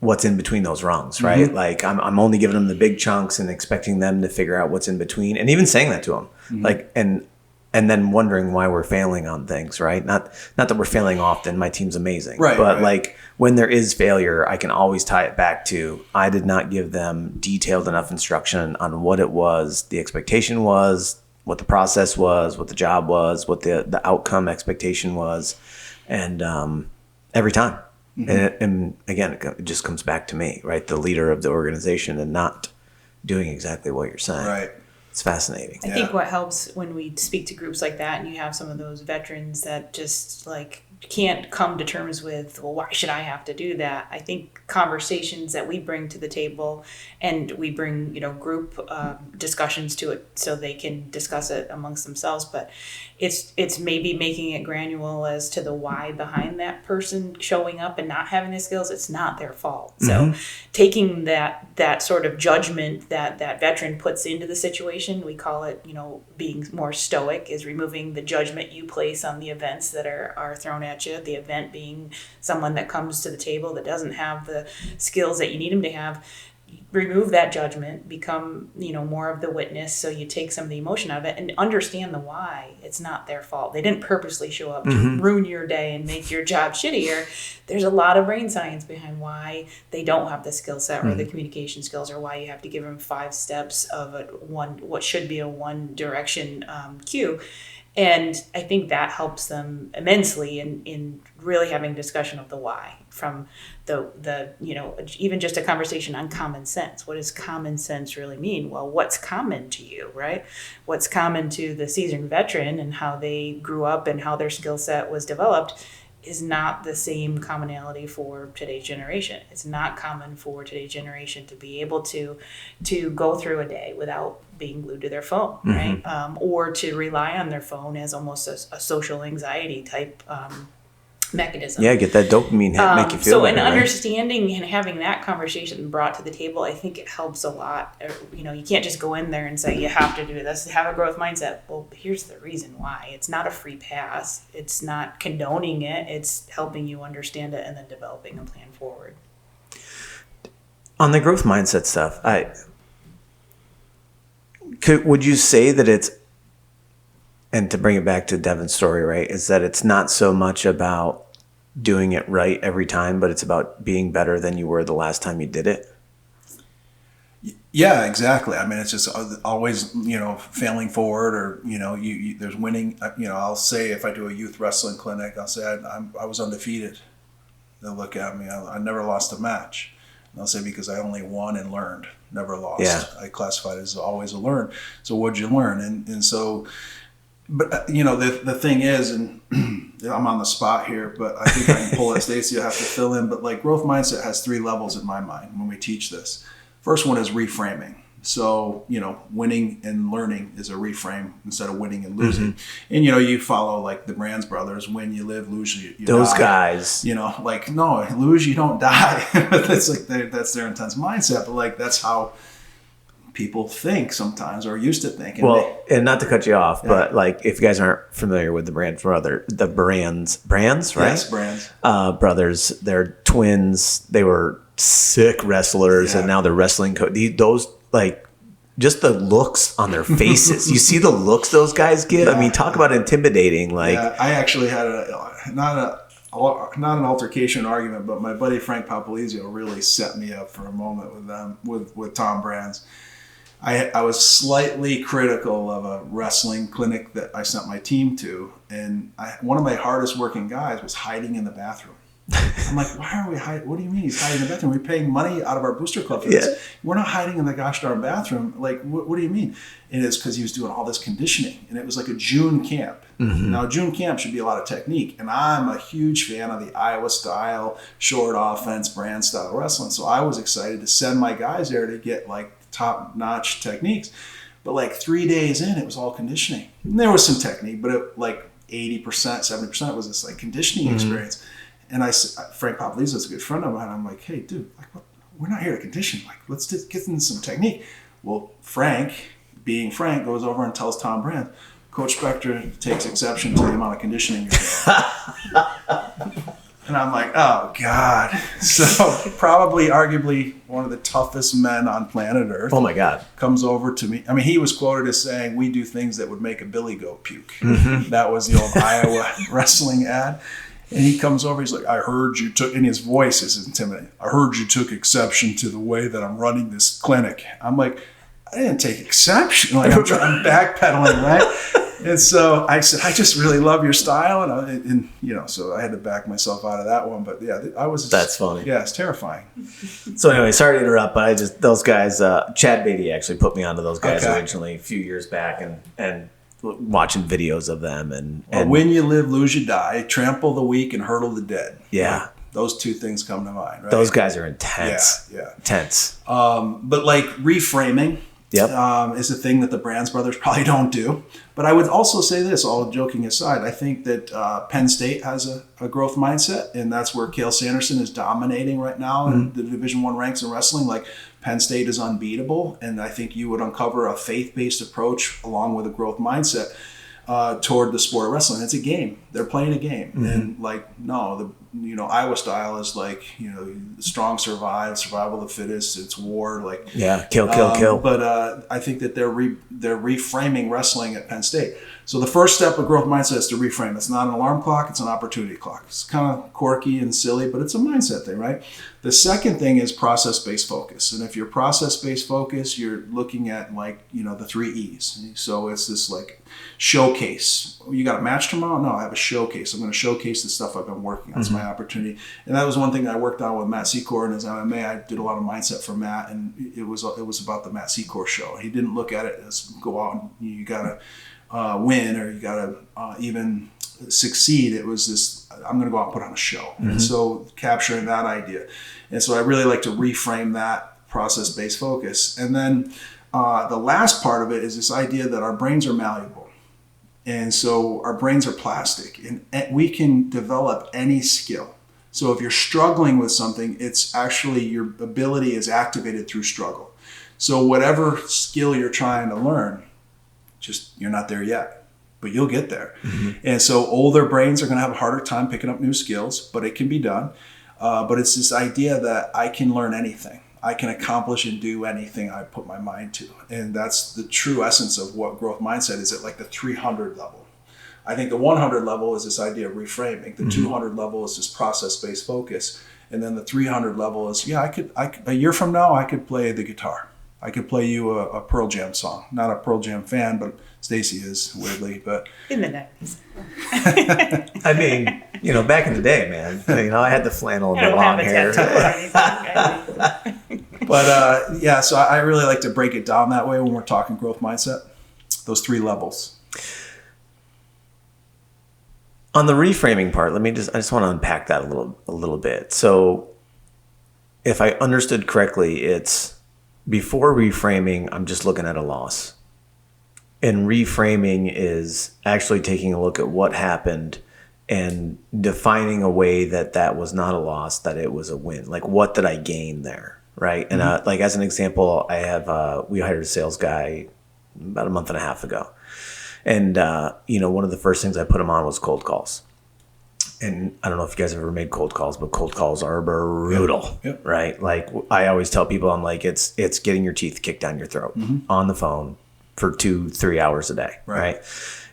what's in between those rungs, right? Like I'm only giving them the big chunks and expecting them to figure out what's in between, and even saying that to them, like, and then wondering why we're failing on things, right? Not that we're failing often. My team's amazing, right? But like when there is failure, I can always tie it back to I did not give them detailed enough instruction on what it was, the expectation was, what the process was, what the job was, what the outcome expectation was. And every time. And again, it just comes back to me, right? The leader of the organization and not doing exactly what you're saying. Right. It's fascinating. I think what helps when we speak to groups like that, and you have some of those veterans that just like can't come to terms with, well, why should I have to do that? I think conversations that we bring to the table, and we bring, group discussions to it so they can discuss it amongst themselves. But it's maybe making it granular as to the why behind that person showing up and not having the skills. It's not their fault. So taking that sort of judgment that veteran puts into the situation, we call it, being more stoic, is removing the judgment you place on the events that are thrown at you. The event being someone that comes to the table that doesn't have the skills that you need them to have. remove that judgment, become, more of the witness. So you take some of the emotion out of it and understand the why. It's not their fault. They didn't purposely show up to ruin your day and make your job shittier. There's a lot of brain science behind why they don't have the skill set or the communication skills, or why you have to give them 5 steps of what should be a one direction cue. And I think that helps them immensely in really having discussion of the why, from the even just a conversation on common sense. What does common sense really mean? Well, what's common to you, right? What's common to the seasoned veteran and how they grew up and how their skill set was developed is not the same commonality for today's generation. It's not common for today's generation to be able to go through a day without being glued to their phone, right? Or to rely on their phone as almost a social anxiety type mechanism. Yeah, get that dopamine hit, make you feel better. So, understanding and having that conversation brought to the table, I think it helps a lot. You can't just go in there and say, you have to do this, have a growth mindset. Well, here's the reason why. It's not a free pass. It's not condoning it. It's helping you understand it and then developing a plan forward. On the growth mindset stuff, would you say that it's, and to bring it back to Devin's story, right, is that it's not so much about doing it right every time, but it's about being better than you were the last time you did it? Yeah, exactly. I mean, it's just always, failing forward, or, there's winning. I'll say if I do a youth wrestling clinic, I'll say I was undefeated. They'll look at me. I never lost a match. And I'll say because I only won and learned, never lost. Yeah. I classified as always a learn. So what'd you learn? And so, but the thing is, and I'm on the spot here, but I think I can pull it. Stacey, you'll have to fill in. But like growth mindset has 3 levels in my mind when we teach this. First one is reframing. So, winning and learning is a reframe instead of winning and losing. And, you follow like the Brands brothers, win, you live, lose, you Those die. guys. No, lose, you don't die. That's that's their intense mindset. But like, that's how people think sometimes, or used to think. And not to cut you off, but like, if you guys aren't familiar with the Brands, right? Yes, Brands. Brothers, they're twins. They were sick wrestlers, and now they're wrestling those, like, just the looks on their faces. You see the looks those guys give. I mean, talk about intimidating. Like, I actually had not an altercation argument, but my buddy Frank Papalizio really set me up for a moment with them, with Tom Brands. I was slightly critical of a wrestling clinic that I sent my team to, and one of my hardest working guys was hiding in the bathroom. I'm like, why are we hiding? What do you mean he's hiding in the bathroom? We're paying money out of our booster club for this. We're not hiding in the gosh darn bathroom. Like, what do you mean? And it's because he was doing all this conditioning, and it was like a June camp. Now, June camp should be a lot of technique, and I'm a huge fan of the Iowa style, short offense, brand style wrestling. So I was excited to send my guys there to get like top notch techniques. But like 3 days in, it was all conditioning. And there was some technique, but it, like 80%, 70% was this like conditioning experience. And Frank Papalizio is a good friend of mine. I'm like, hey, dude, like, we're not here to condition. Like, let's just get into some technique. Well, Frank, being Frank, goes over and tells Tom Brands, Coach Spector takes exception to the amount of conditioning you're doing. And I'm like, oh, God. So probably, arguably, one of the toughest men on planet Earth. Oh, my God. Comes over to me. I mean, he was quoted as saying, we do things that would make a billy goat puke. That was the old Iowa wrestling ad. And he comes over, he's like, I heard you took, and his voice is intimidating. I heard you took exception to the way that I'm running this clinic. I'm like, I didn't take exception. Like, I'm backpedaling, right? And so I said, I just really love your style. And so I had to back myself out of that one. But yeah, that's funny. Yeah, it's terrifying. So anyway, sorry to interrupt, but those guys, Chad Beatty actually put me onto those guys originally a few years back, and watching videos of them and win you live, lose you die, trample the weak and hurdle the dead. Yeah. Like, those 2 things come to mind, right? Those guys are intense. Yeah. Intense. But like reframing is a thing that the Brands brothers probably don't do. But I would also say this, all joking aside, I think that Penn State has a growth mindset, and that's where Cale Sanderson is dominating right now in the Division I ranks in wrestling. Like, Penn State is unbeatable, and I think you would uncover a faith-based approach along with a growth mindset toward the sport of wrestling. It's a game. They're playing a game. And like, no, Iowa style is like, strong survival of the fittest. It's war, like kill. But I think that they're reframing wrestling at Penn State. So the first step of growth mindset is to reframe. It's not an alarm clock; it's an opportunity clock. It's kind of quirky and silly, but it's a mindset thing, right? The second thing is process-based focus. And if you're process-based focus, you're looking at the 3 E's. So it's this like showcase. You got a match tomorrow? No, I have a showcase. I'm going to showcase the stuff I've been working on. It's my opportunity. And that was one thing I worked on with Matt Secor and his MMA. I did a lot of mindset for Matt, and it was about the Matt Secor show. He didn't look at it as go out and you got to win or you got to even succeed. It was this, I'm going to go out and put on a show. And so capturing that idea. And so I really like to reframe that process-based focus. And then the last part of it is this idea that our brains are malleable. And so our brains are plastic, and we can develop any skill. So if you're struggling with something, it's actually your ability is activated through struggle. So whatever skill you're trying to learn, just you're not there yet, but you'll get there. And so older brains are going to have a harder time picking up new skills, but it can be done. But it's this idea that I can learn anything. I can accomplish and do anything I put my mind to. And that's the true essence of what growth mindset is at like the 300 level. I think the 100 level is this idea of reframing. The 200 level is this process-based focus. And then the 300 level is, a year from now, I could play the guitar. I could play you a Pearl Jam song. Not a Pearl Jam fan, but Stacey is, weirdly. But in the 90s. I mean, back in the day, man, I had the flannel and the long hair. But so I really like to break it down that way when we're talking growth mindset, those 3 levels. On the reframing part, I just want to unpack that a little bit. So if I understood correctly, it's before reframing, I'm just looking at a loss. And reframing is actually taking a look at what happened and defining a way that was not a loss, that it was a win. Like, what did I gain there, right? And as an example, I have we hired a sales guy about a month and a half ago. And, one of the first things I put him on was cold calls. And I don't know if you guys have ever made cold calls, but cold calls are brutal, right? Like, I always tell people, I'm like, it's getting your teeth kicked down your throat on the phone for 2-3 hours a day, right?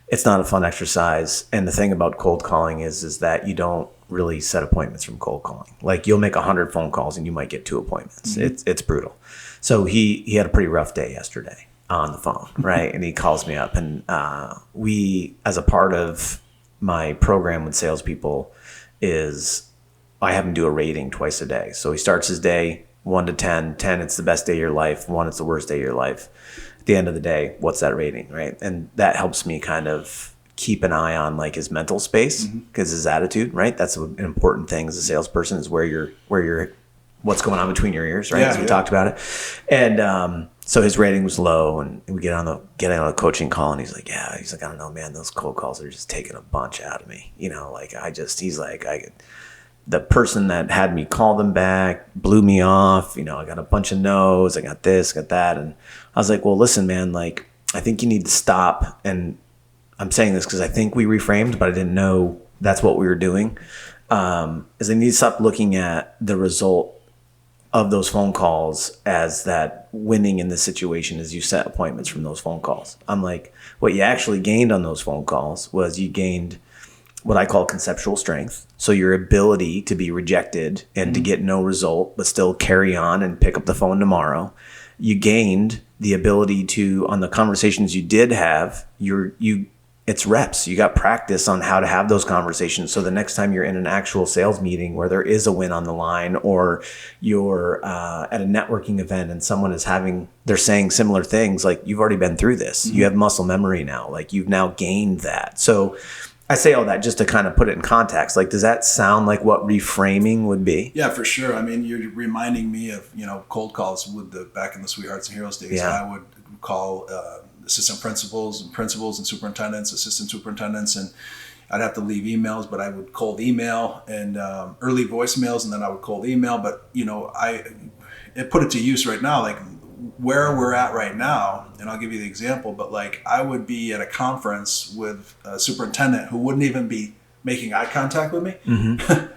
It's not a fun exercise. And the thing about cold calling is that you don't really set appointments from cold calling. Like, you'll make 100 phone calls and you might get 2 appointments. It's brutal. So he had a pretty rough day yesterday on the phone, right? And he calls me up, and we, as a part of my program with salespeople, is I have him do a rating twice a day. So he starts his day 1 to 10. 10, it's the best day of your life. 1, it's the worst day of your life. At the end of the day, what's that rating, right? And that helps me kind of keep an eye on like his mental space, because his attitude, right? That's an important thing as a salesperson, is where you're what's going on between your ears, right? As we talked about it. And so his rating was low, and we get on a coaching call, and he's like, I don't know, man, those cold calls are just taking a bunch out of me. The person that had me call them back blew me off. I got a bunch of no's. I got this, got that. And I was like, well, listen, man, like, I think you need to stop. And I'm saying this because I think we reframed, but I didn't know that's what we were doing. Is I need to stop looking at the result of those phone calls as that winning in this situation is you set appointments from those phone calls. I'm like, what you actually gained on those phone calls was you gained what I call conceptual strength. So your ability to be rejected and to get no result, but still carry on and pick up the phone tomorrow. You gained the ability to, on the conversations you did have, it's reps. You got practice on how to have those conversations. So the next time you're in an actual sales meeting where there is a win on the line, or you're at a networking event and someone they're saying similar things, like, you've already been through this. You have muscle memory now. Like, you've now gained that. So I say all that just to kind of put it in context. Like, does that sound like what reframing would be? Yeah, for sure. I mean, you're reminding me of, cold calls with back in the Sweethearts and Heroes days. Yeah. I would call assistant principals and superintendents, assistant superintendents, and I'd have to leave emails, but I would cold email and early voicemails, and then I would cold email. But, it put it to use right now, like where we're at right now, and I'll give you the example, but like I would be at a conference with a superintendent who wouldn't even be making eye contact with me,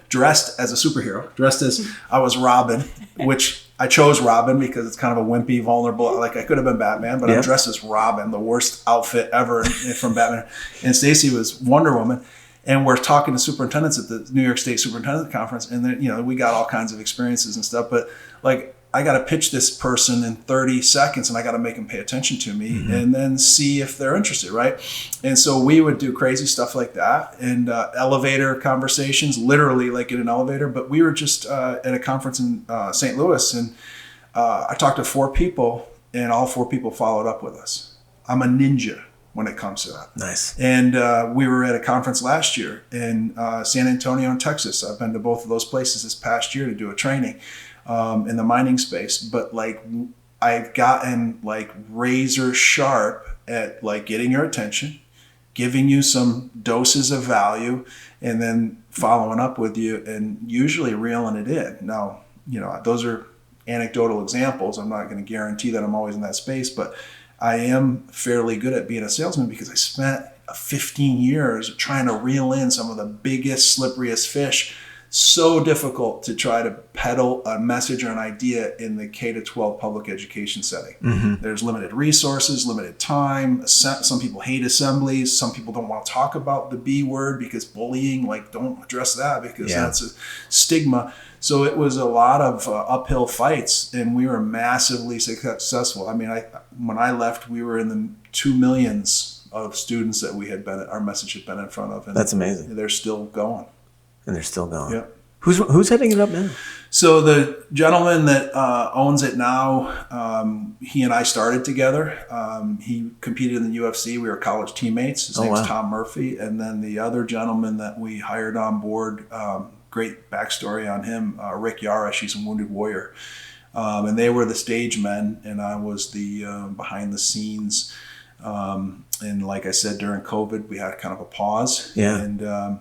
dressed as a superhero, dressed as I was Robin, which I chose Robin because it's kind of a wimpy, vulnerable, like I could have been Batman, but I'm dressed as Robin, the worst outfit ever from Batman. And Stacey was Wonder Woman. And we're talking to superintendents at the New York State Superintendent Conference, and then, we got all kinds of experiences and stuff. But like, I got to pitch this person in 30 seconds, and I got to make them pay attention to me, and then see if they're interested, right? And so we would do crazy stuff like that, and elevator conversations, literally like in an elevator. But we were just at a conference in St. Louis, and I talked to 4 people, and all 4 people followed up with us. I'm a ninja when it comes to that. Nice. And we were at a conference last year in San Antonio in Texas. I've been to both of those places this past year to do a training in the mining space. But like, I've gotten like razor sharp at like getting your attention, giving you some doses of value, and then following up with you and usually reeling it in. Now, those are anecdotal examples. I'm not going to guarantee that I'm always in that space, but I am fairly good at being a salesman because I spent 15 years trying to reel in some of the biggest, slipperiest fish. So difficult to try to peddle a message or an idea in the K-12 public education setting. There's limited resources, limited time. Some people hate assemblies. Some people don't want to talk about the B word because bullying, like, don't address that because that's a stigma. So it was a lot of uphill fights, and we were massively successful. I mean, when I left, we were in the 2 millions of students that our message had been in front of. And that's amazing. They're still going. And they're still going. Yep. Who's heading it up now? So the gentleman that owns it now, he and I started together. He competed in the UFC. We were college teammates. His name's Tom Murphy. And then the other gentleman that we hired on board, great backstory on him, Rick Yarish. He's a wounded warrior. And they were the stage men, and I was the behind the scenes. And like I said, during COVID, we had kind of a pause. Yeah. And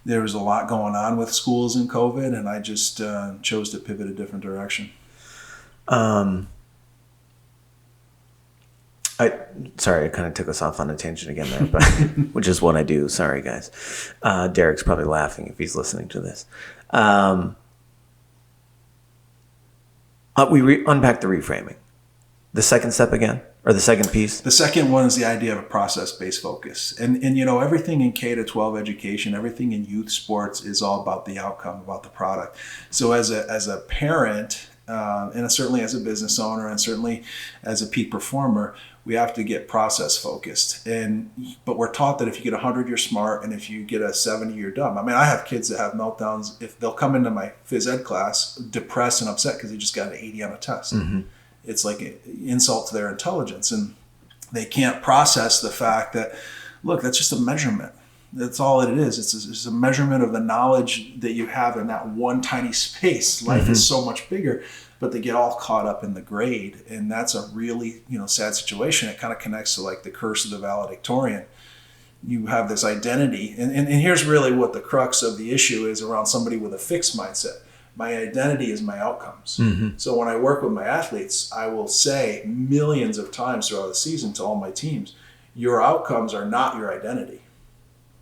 there was a lot going on with schools in COVID, and I just chose to pivot a different direction. Sorry, I kind of took us off on a tangent again there, but which is what I do. Sorry, guys. Derek's probably laughing if he's listening to this. We unpacked the reframing. The second step again, or the second piece? The second one is the idea of a process-based focus. And everything in K-12 education, everything in youth sports is all about the outcome, about the product. So as a parent, and certainly as a business owner, and certainly as a peak performer, we have to get process focused. But we're taught that if you get 100, you're smart, and if you get a 70, you're dumb. I mean, I have kids that have meltdowns. If they'll come into my phys ed class depressed and upset because they just got an 80 on a test. It's like an insult to their intelligence, and they can't process the fact that, look, that's just a measurement. That's all it is. It's a measurement of the knowledge that you have in that one tiny space. Life is so much bigger, but they get all caught up in the grade, and that's a really sad situation. It kind of connects to like the curse of the valedictorian. You have this identity, and here's really what the crux of the issue is around somebody with a fixed mindset. My identity is my outcomes. So when I work with my athletes, I will say millions of times throughout the season to all my teams, your outcomes are not your identity.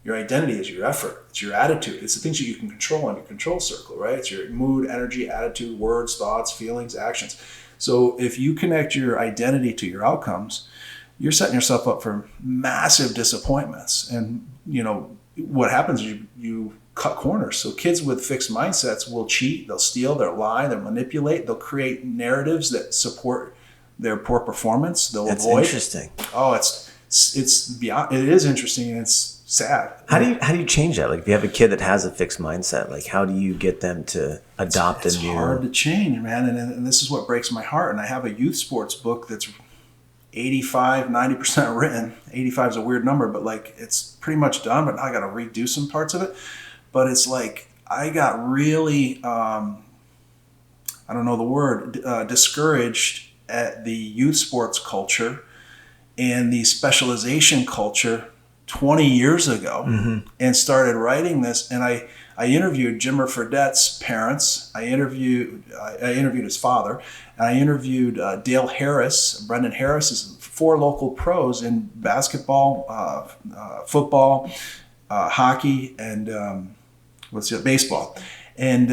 Your identity is your effort. It's your attitude. It's the things that you can control in your control circle, right? It's your mood, energy, attitude, words, thoughts, feelings, actions. So if you connect your identity to your outcomes, you're setting yourself up for massive disappointments. And, what happens is you cut corners. So kids with fixed mindsets will cheat, they'll steal, they'll lie, they'll manipulate, they'll create narratives that support their poor performance. They'll That's avoid. Interesting. Oh, it's beyond. It is interesting, and it's sad. How do you change that? Like, if you have a kid that has a fixed mindset, like, how do you get them to adopt it's a new? It's hard to change, man, and this is what breaks my heart. And I have a youth sports book that's 85-90% written. 85 is a weird number, but like it's pretty much done. But now I got to redo some parts of it. But it's like I got really, I don't know the word, discouraged at the youth sports culture and the specialization culture 20 years ago, and started writing this. And I interviewed Jimmer Fredette's parents. I interviewed his father, and I interviewed Dale Harris. Brendan Harris is 4 local pros in basketball, football, hockey and baseball, and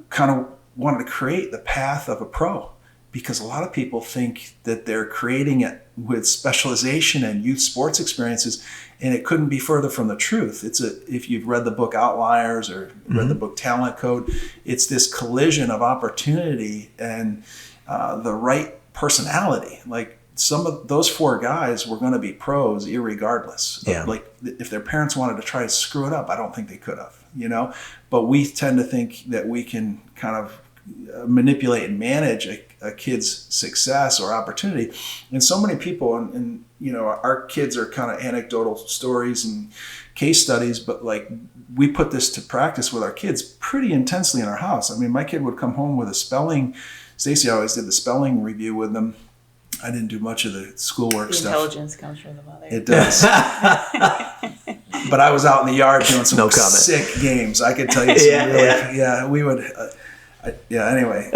kind of wanted to create the path of a pro, because a lot of people think that they're creating it with specialization and youth sports experiences, and it couldn't be further from the truth. If you've read the book Outliers or read the book Talent Code, it's this collision of opportunity and the right personality. Like, some of those 4 guys were going to be pros irregardless. Yeah. Like, if their parents wanted to try to screw it up, I don't think they could have, but we tend to think that we can kind of manipulate and manage a kid's success or opportunity. And so many people, and our kids are kind of anecdotal stories and case studies, but like, we put this to practice with our kids pretty intensely in our house. I mean, my kid would come home with a spelling. Stacey always did the spelling review with them. I didn't do much of the schoolwork stuff. Intelligence comes from the mother. It does. But I was out in the yard doing some sick games. I could tell you some we would. Anyway,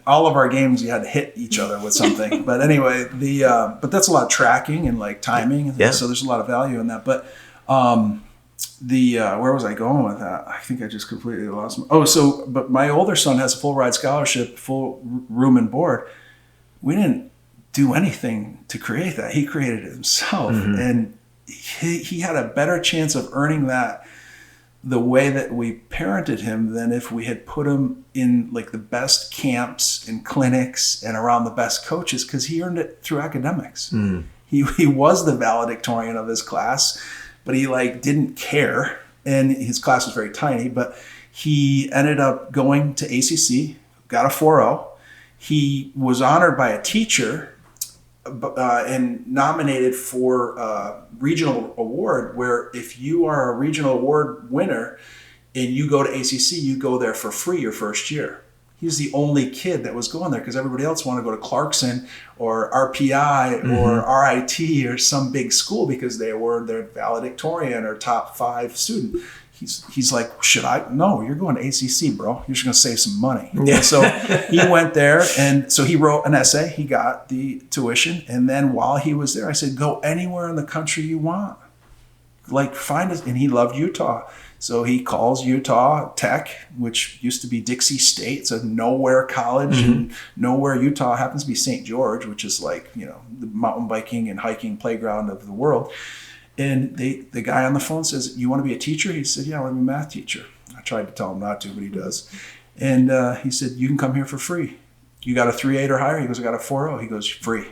all of our games, you had to hit each other with something. But anyway, but that's a lot of tracking and like timing. Yeah. So there's a lot of value in that. But where was I going with that? I think I just completely lost. But my older son has a full ride scholarship, full room and board. We didn't do anything to create that. He created it himself. And he had a better chance of earning that the way that we parented him than if we had put him in like the best camps and clinics and around the best coaches, because he earned it through academics. He was the valedictorian of his class, but he like didn't care. And his class was very tiny, but he ended up going to ACC, got a 4.0. He was honored by a teacher and nominated for a regional award, where if you are a regional award winner and you go to ACC, you go there for free your first year. He's the only kid that was going there, because everybody else wanted to go to Clarkson or RPI or RIT or some big school because they were their valedictorian or top 5 student. He's like, no, you're going to ACC, bro. You're just going to save some money. Yeah. So he went there, and so he wrote an essay. He got the tuition. And then while he was there, I said, go anywhere in the country you want. Like, find it. And he loved Utah. So he calls Utah Tech, which used to be Dixie State. It's a nowhere college. And nowhere, Utah happens to be St. George, which is like, the mountain biking and hiking playground of the world. And the guy on the phone says, you want to be a teacher? He said, yeah, I want to be a math teacher. I tried to tell him not to, but he does. And he said, you can come here for free. You got a 3.8 or higher? He goes, I got a 4.0. He goes, free.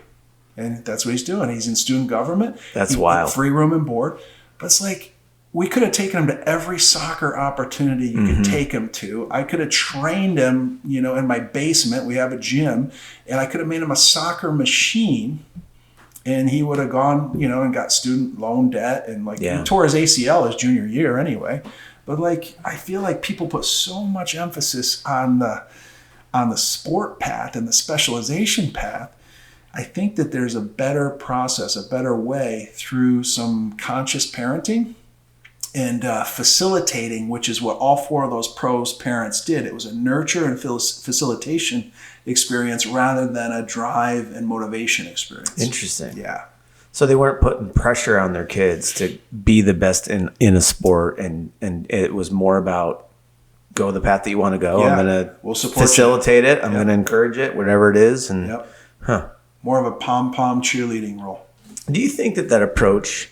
And that's what he's doing. He's in student government. That's wild. Free room and board. But it's like, we could have taken him to every soccer opportunity you could take him to. I could have trained him, in my basement. We have a gym. And I could have made him a soccer machine. And he would have gone, and got student loan debt, and he tore his ACL his junior year anyway. But I feel like people put so much emphasis on the sport path and the specialization path. I think that there's a better process, a better way through some conscious parenting and facilitating, which is what all 4 of those pros parents did. It was a nurture and facilitation experience rather than a drive and motivation experience. Interesting. Yeah. So they weren't putting pressure on their kids to be the best in a sport, and it was more about go the path that you want to go. Yeah. I'm going We'll to facilitate it. I'm going to encourage it, whatever it is. And more of a pom-pom cheerleading role. Do you think that approach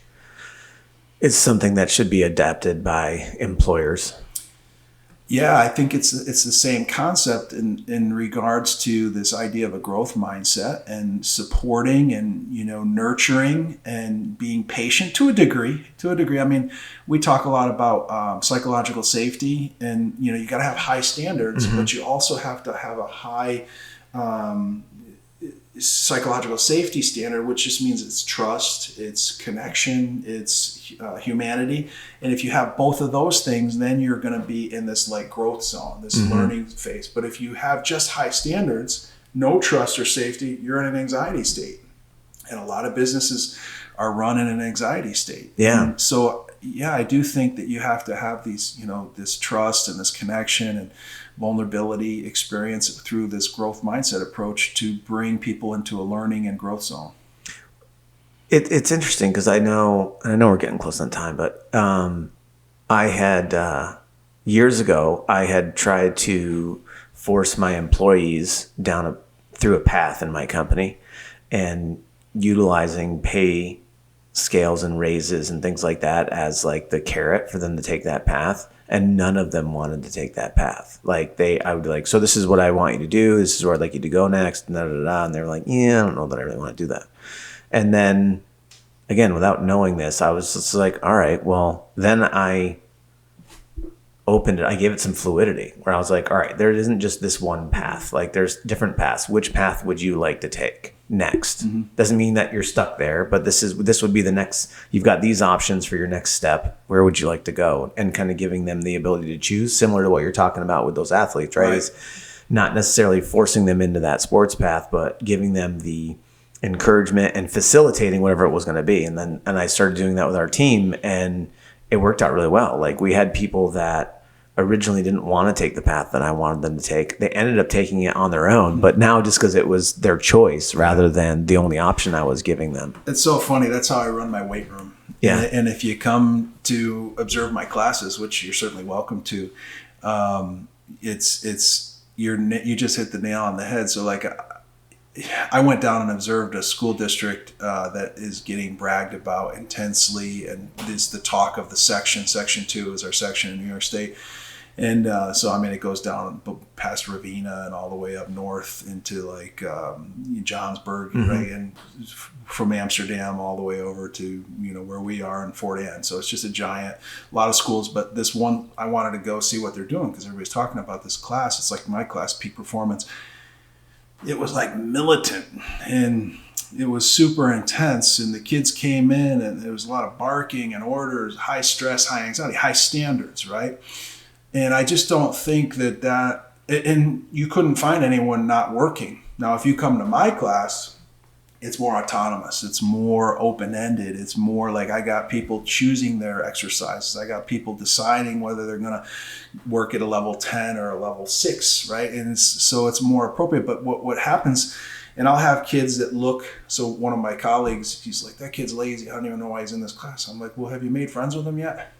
is something that should be adapted by employers? Yeah, I think it's the same concept in regards to this idea of a growth mindset and supporting and nurturing and being patient to a degree. I mean, we talk a lot about psychological safety, and you got to have high standards, but you also have to have a high psychological safety standard, which just means it's trust, it's connection, it's humanity. And if you have both of those things, then you're going to be in this growth zone, this learning phase. But if you have just high standards, no trust or safety, you're in an anxiety state. And a lot of businesses are run in an anxiety state. Yeah. And so, I do think that you have to have these, this trust and this connection and vulnerability experience through this growth mindset approach to bring people into a learning and growth zone. It's interesting because I know we're getting close on time, but I had years ago I had tried to force my employees through a path in my company, and utilizing pay scales and raises and things like that as like the carrot for them to take that path. And none of them wanted to take that path. Like I would be like, so this is what I want you to do. This is where I'd like you to go next. And, and they were like, yeah, I don't know that I really want to do that. And then again, without knowing this, I was just like, all right, well, then I opened it. I gave it some fluidity where I was like, all right, there isn't just this one path. Like there's different paths. Which path would you like to take next? Doesn't mean that you're stuck there, but this would be the next. You've got these options for your next step. Where would you like to go? And kind of giving them the ability to choose, similar to what you're talking about with those athletes, right? Is not necessarily forcing them into that sports path, but giving them the encouragement and facilitating whatever it was going to be. And I started doing that with our team, and it worked out really well. Like we had people that originally didn't want to take the path that I wanted them to take. They ended up taking it on their own, but now just because it was their choice rather than the only option I was giving them. It's so funny. That's how I run my weight room. Yeah. And if you come to observe my classes, which you're certainly welcome to, you just hit the nail on the head. So like I went down and observed a school district that is getting bragged about intensely, and is the talk of the section. Section 2 is our section in New York State. And so, I mean, it goes down past Ravenna and all the way up north into like Johnsburg, right? And from Amsterdam all the way over to, where we are in Fort Anne. So it's just a lot of schools. But this one, I wanted to go see what they're doing because everybody's talking about this class. It's like my class, Peak Performance. It was like militant, and it was super intense, and the kids came in and there was a lot of barking and orders, high stress, high anxiety, high standards, right? And I just don't think that and you couldn't find anyone not working. Now, if you come to my class, it's more autonomous. It's more open-ended. It's more like I got people choosing their exercises. I got people deciding whether they're going to work at a level 10 or a level 6, right? And so it's more appropriate. But what happens, and I'll have kids that look, so one of my colleagues, he's like, that kid's lazy. I don't even know why he's in this class. I'm like, well, have you made friends with him yet?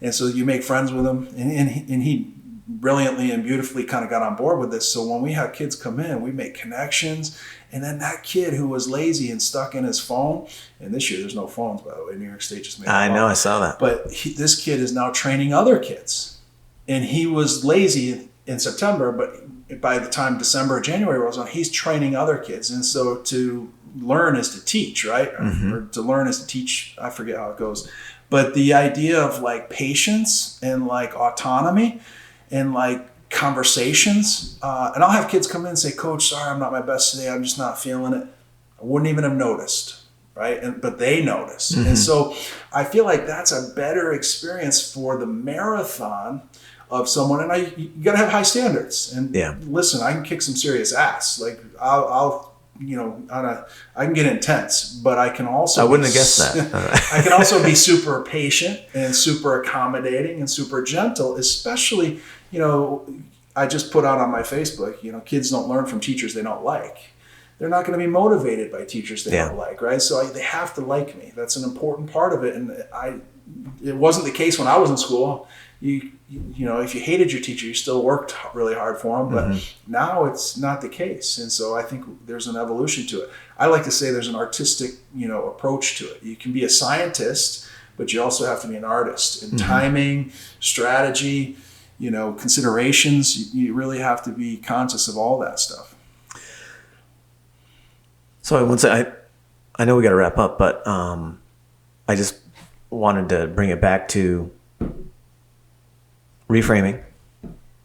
And so you make friends with him, and he brilliantly and beautifully kind of got on board with this. So when we have kids come in, we make connections. And then that kid who was lazy and stuck in his phone, and this year there's no phones, by the way. New York State just made a I know, I saw that. But this kid is now training other kids. And he was lazy in September, but by the time December or January rolls on, he's training other kids. And so to learn is to teach, right? Or to learn is to teach. I forget how it goes. But the idea of like patience and like autonomy and like conversations, and I'll have kids come in and say, Coach, sorry, I'm not my best today. I'm just not feeling it. I wouldn't even have noticed, right? But they notice. And so I feel like that's a better experience for the marathon of someone. And you got to have high standards. And listen, I can kick some serious ass. Like I'll I can get intense, but I can also. I wouldn't have guessed that. I can also be super patient and super accommodating and super gentle, especially, I just put out on my Facebook, kids don't learn from teachers they don't like. They're not going to be motivated by teachers they don't like, right? So they have to like me. That's an important part of it. And it wasn't the case when I was in school. If you hated your teacher, you still worked really hard for them, but now it's not the case. And so I think there's an evolution to it. I like to say there's an artistic, approach to it. You can be a scientist, but you also have to be an artist. And timing, strategy, considerations, you really have to be conscious of all that stuff. So I would say, I know we got to wrap up, but I just wanted to bring it back to reframing,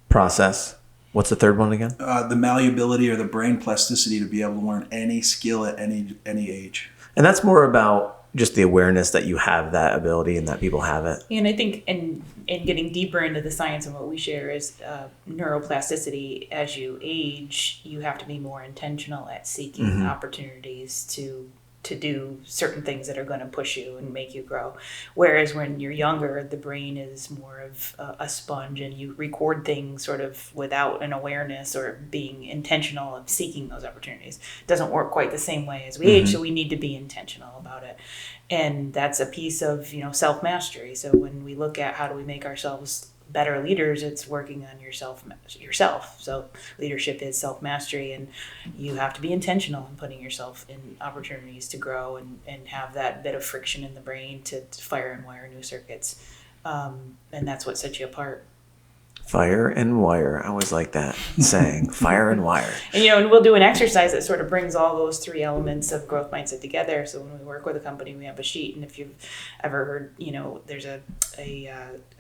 process. What's the third one again? The malleability or the brain plasticity to be able to learn any skill at any age. And that's more about just the awareness that you have that ability and that people have it. And I think in getting deeper into the science and what we share is neuroplasticity. As you age, you have to be more intentional at seeking opportunities to to do certain things that are going to push you and make you grow. Whereas when you're younger, the brain is more of a sponge, and you record things sort of without an awareness or being intentional of seeking those opportunities. It doesn't work quite the same way as we age, so we need to be intentional about it. And that's a piece of, self-mastery. So when we look at how do we make ourselves better leaders, it's working on yourself. So leadership is self-mastery, and you have to be intentional in putting yourself in opportunities to grow and have that bit of friction in the brain to fire and wire new circuits. And that's what sets you apart. Fire and wire. I always like that saying, fire and wire. And we'll do an exercise that sort of brings all those three elements of growth mindset together. So when we work with a company, we have a sheet. And if you've ever heard, there's a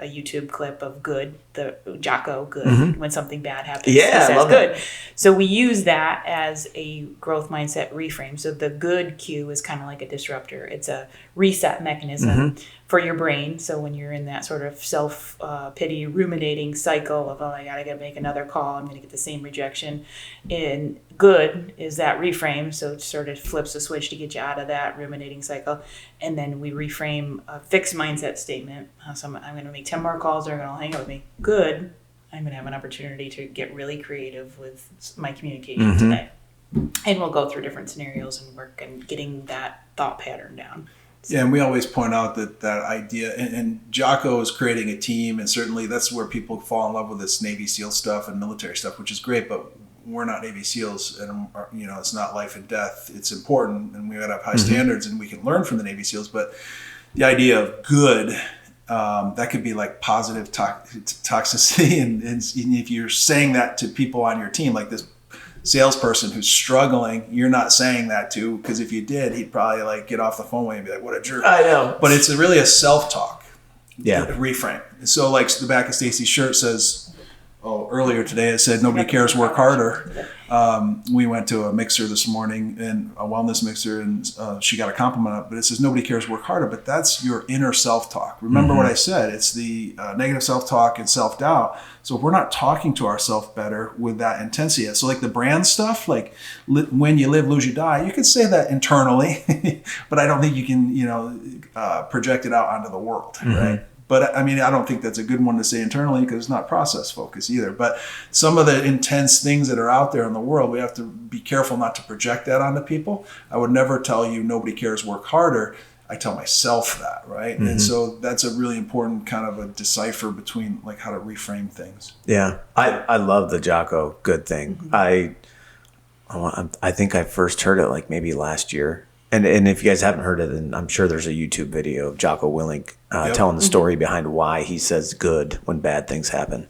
YouTube clip of good, the Jocko good, when something bad happens. Yeah, I love good. That. So we use that as a growth mindset reframe. So the good cue is kind of like a disruptor. It's a reset mechanism for your brain. So when you're in that sort of self-pity ruminating cycle of, I gotta make another call, I'm gonna get the same rejection. And good is that reframe. So it sort of flips a switch to get you out of that ruminating cycle. And then we reframe a fixed mindset statement. So I'm gonna make 10 more calls, they're gonna hang out with me. Good, I'm gonna have an opportunity to get really creative with my communication today. And we'll go through different scenarios and work on getting that thought pattern down. Yeah, and we always point out that idea, and Jocko is creating a team, and certainly that's where people fall in love with this Navy SEAL stuff and military stuff, which is great, but we're not Navy SEALs, and it's not life and death. It's important, and we got to have high standards, and we can learn from the Navy SEALs, but the idea of good, that could be like positive toxicity, and if you're saying that to people on your team, like this salesperson who's struggling, you're not saying that to, because if you did, he'd probably get off the phone with you and be like, what a jerk. I know. But it's really a self-talk reframe. So the back of Stacey's shirt says, earlier today it said, nobody cares, work harder. We went to a mixer this morning, and a wellness mixer, and she got a compliment up, but it says nobody cares, work harder. But that's your inner self-talk. Remember what I said, it's the negative self-talk and self-doubt. So if we're not talking to ourselves better with that intensity, so like the brand stuff, like when you live, lose, you die, you could say that internally, but I don't think you can, project it out onto the world, right? But I mean, I don't think that's a good one to say internally, because it's not process focused either. But some of the intense things that are out there in the world, we have to be careful not to project that onto people. I would never tell you nobody cares, work harder. I tell myself that, right? And so that's a really important kind of a decipher between how to reframe things. Yeah, I love the Jocko good thing. I think I first heard it maybe last year. And if you guys haven't heard it, then I'm sure there's a YouTube video of Jocko Willink telling the story behind why he says good when bad things happen.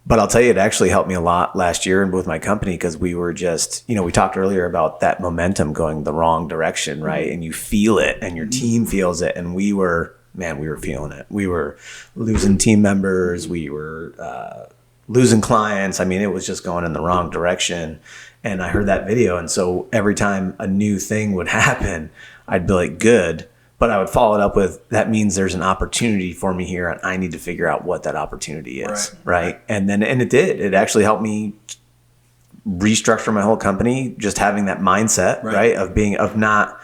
But I'll tell you, it actually helped me a lot last year and with my company, because we were just, we talked earlier about that momentum going the wrong direction, right? And you feel it, and your team feels it. And we were feeling it. We were losing team members. We were losing clients. I mean, it was just going in the wrong direction. And I heard that video. And so every time a new thing would happen, I'd be like, good. But I would follow it up with, that means there's an opportunity for me here, and I need to figure out what that opportunity is. Right. And it did. It actually helped me restructure my whole company, just having that mindset, right? Of not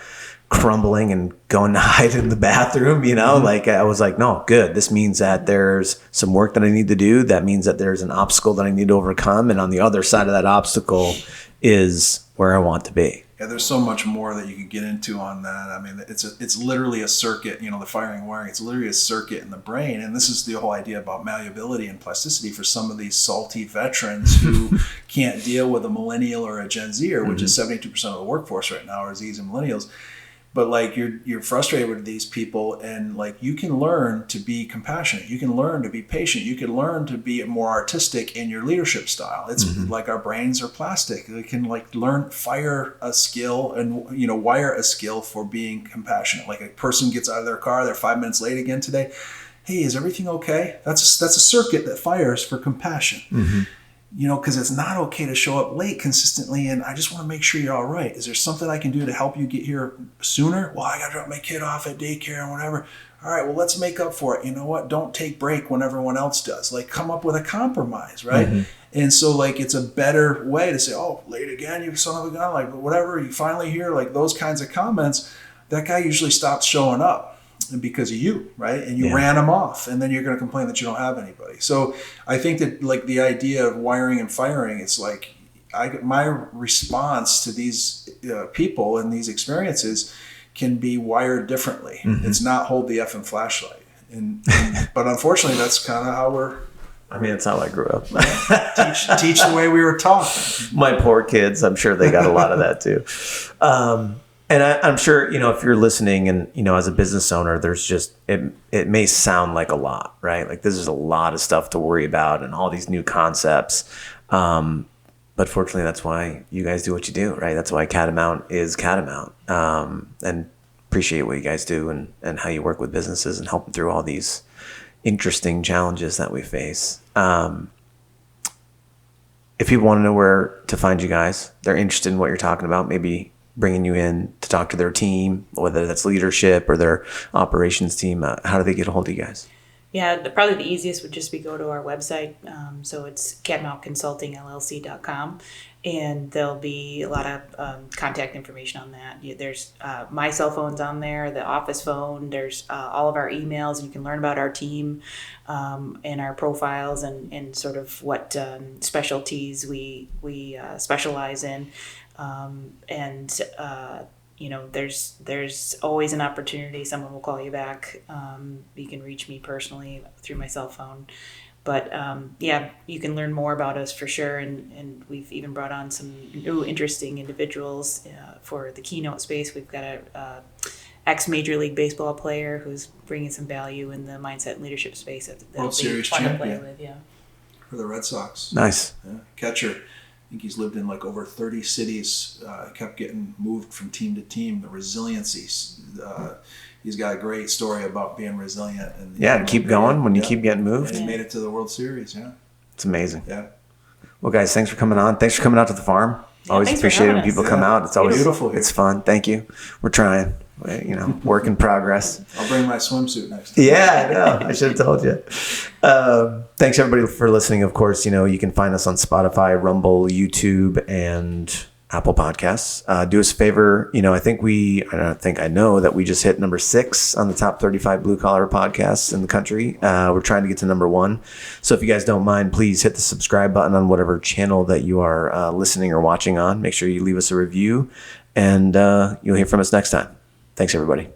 crumbling and going to hide in the bathroom, I was like, no, good. This means that there's some work that I need to do. That means that there's an obstacle that I need to overcome. And on the other side of that obstacle is where I want to be. Yeah, there's so much more that you could get into on that. I mean, it's literally a circuit, the firing and wiring, it's literally a circuit in the brain. And this is the whole idea about malleability and plasticity for some of these salty veterans who can't deal with a millennial or a Gen Zer, which is 72% of the workforce right now are Zs and millennials. But you're frustrated with these people, and you can learn to be compassionate. You can learn to be patient. You can learn to be more artistic in your leadership style. It's like our brains are plastic. We can fire a skill and wire a skill for being compassionate. Like a person gets out of their car, they're 5 minutes late again today. Hey, is everything okay? That's a circuit that fires for compassion. because it's not okay to show up late consistently, and I just want to make sure you're all right. Is there something I can do to help you get here sooner? Well, I got to drop my kid off at daycare and whatever. All right, well, let's make up for it. You know what? Don't take break when everyone else does. Like, come up with a compromise, right? Mm-hmm. And so, like, it's a better way to say, oh, late again, you son of a gun, like, whatever, you finally here, like, those kinds of comments, that guy usually stops showing up because of you, right? And you ran him off, and then you're going to complain that you don't have anybody. So I think that, like, the idea of wiring and firing, it's like, my response to these people and these experiences can be wired differently. Mm-hmm. It's not hold the effing flashlight. But unfortunately, that's kind of how we're... I mean, it's how I grew up. teach the way we were taught. My poor kids, I'm sure they got a lot of that too. And I'm sure, if you're listening and, as a business owner, there's just, it may sound like a lot, right? Like this is a lot of stuff to worry about and all these new concepts. But fortunately, that's why you guys do what you do, right? That's why Catamount is Catamount. And appreciate what you guys do and how you work with businesses and help them through all these interesting challenges that we face. If people want to know where to find you guys, they're interested in what you're talking about, maybe bringing you in to talk to their team, whether that's leadership or their operations team, how do they get a hold of you guys? Yeah, probably the easiest would just be go to our website. So it's catamountconsultingllc.com, and there'll be a lot of contact information on that. There's my cell phone's on there, the office phone. There's all of our emails, and you can learn about our team and our profiles and sort of what specialties we specialize in. There's always an opportunity. Someone will call you back. You can reach me personally through my cell phone. But you can learn more about us for sure. And we've even brought on some new interesting individuals for the keynote space. We've got a ex-Major League Baseball player who's bringing some value in the mindset and leadership space. World Series champion. For the Red Sox. Nice. Yeah. Catcher. I think he's lived in like over 30 cities, kept getting moved from team to team. The resiliency. He's got a great story about being resilient. And keep going when you keep getting moved. And he made it to the World Series, It's amazing. Yeah. Well, guys, thanks for coming on. Thanks for coming out to the farm. Always appreciate it when people come out. It's always beautiful here. It's fun. Thank you. We're trying. Work in progress. I'll bring my swimsuit next time. Yeah, I know. I should have told you. Thanks everybody for listening. Of course, you can find us on Spotify, Rumble, YouTube, and Apple Podcasts. Do us a favor. I know that we just hit number 6 on the top 35 blue collar podcasts in the country. We're trying to get to number 1. So if you guys don't mind, please hit the subscribe button on whatever channel that you are listening or watching on. Make sure you leave us a review, and you'll hear from us next time. Thanks, everybody.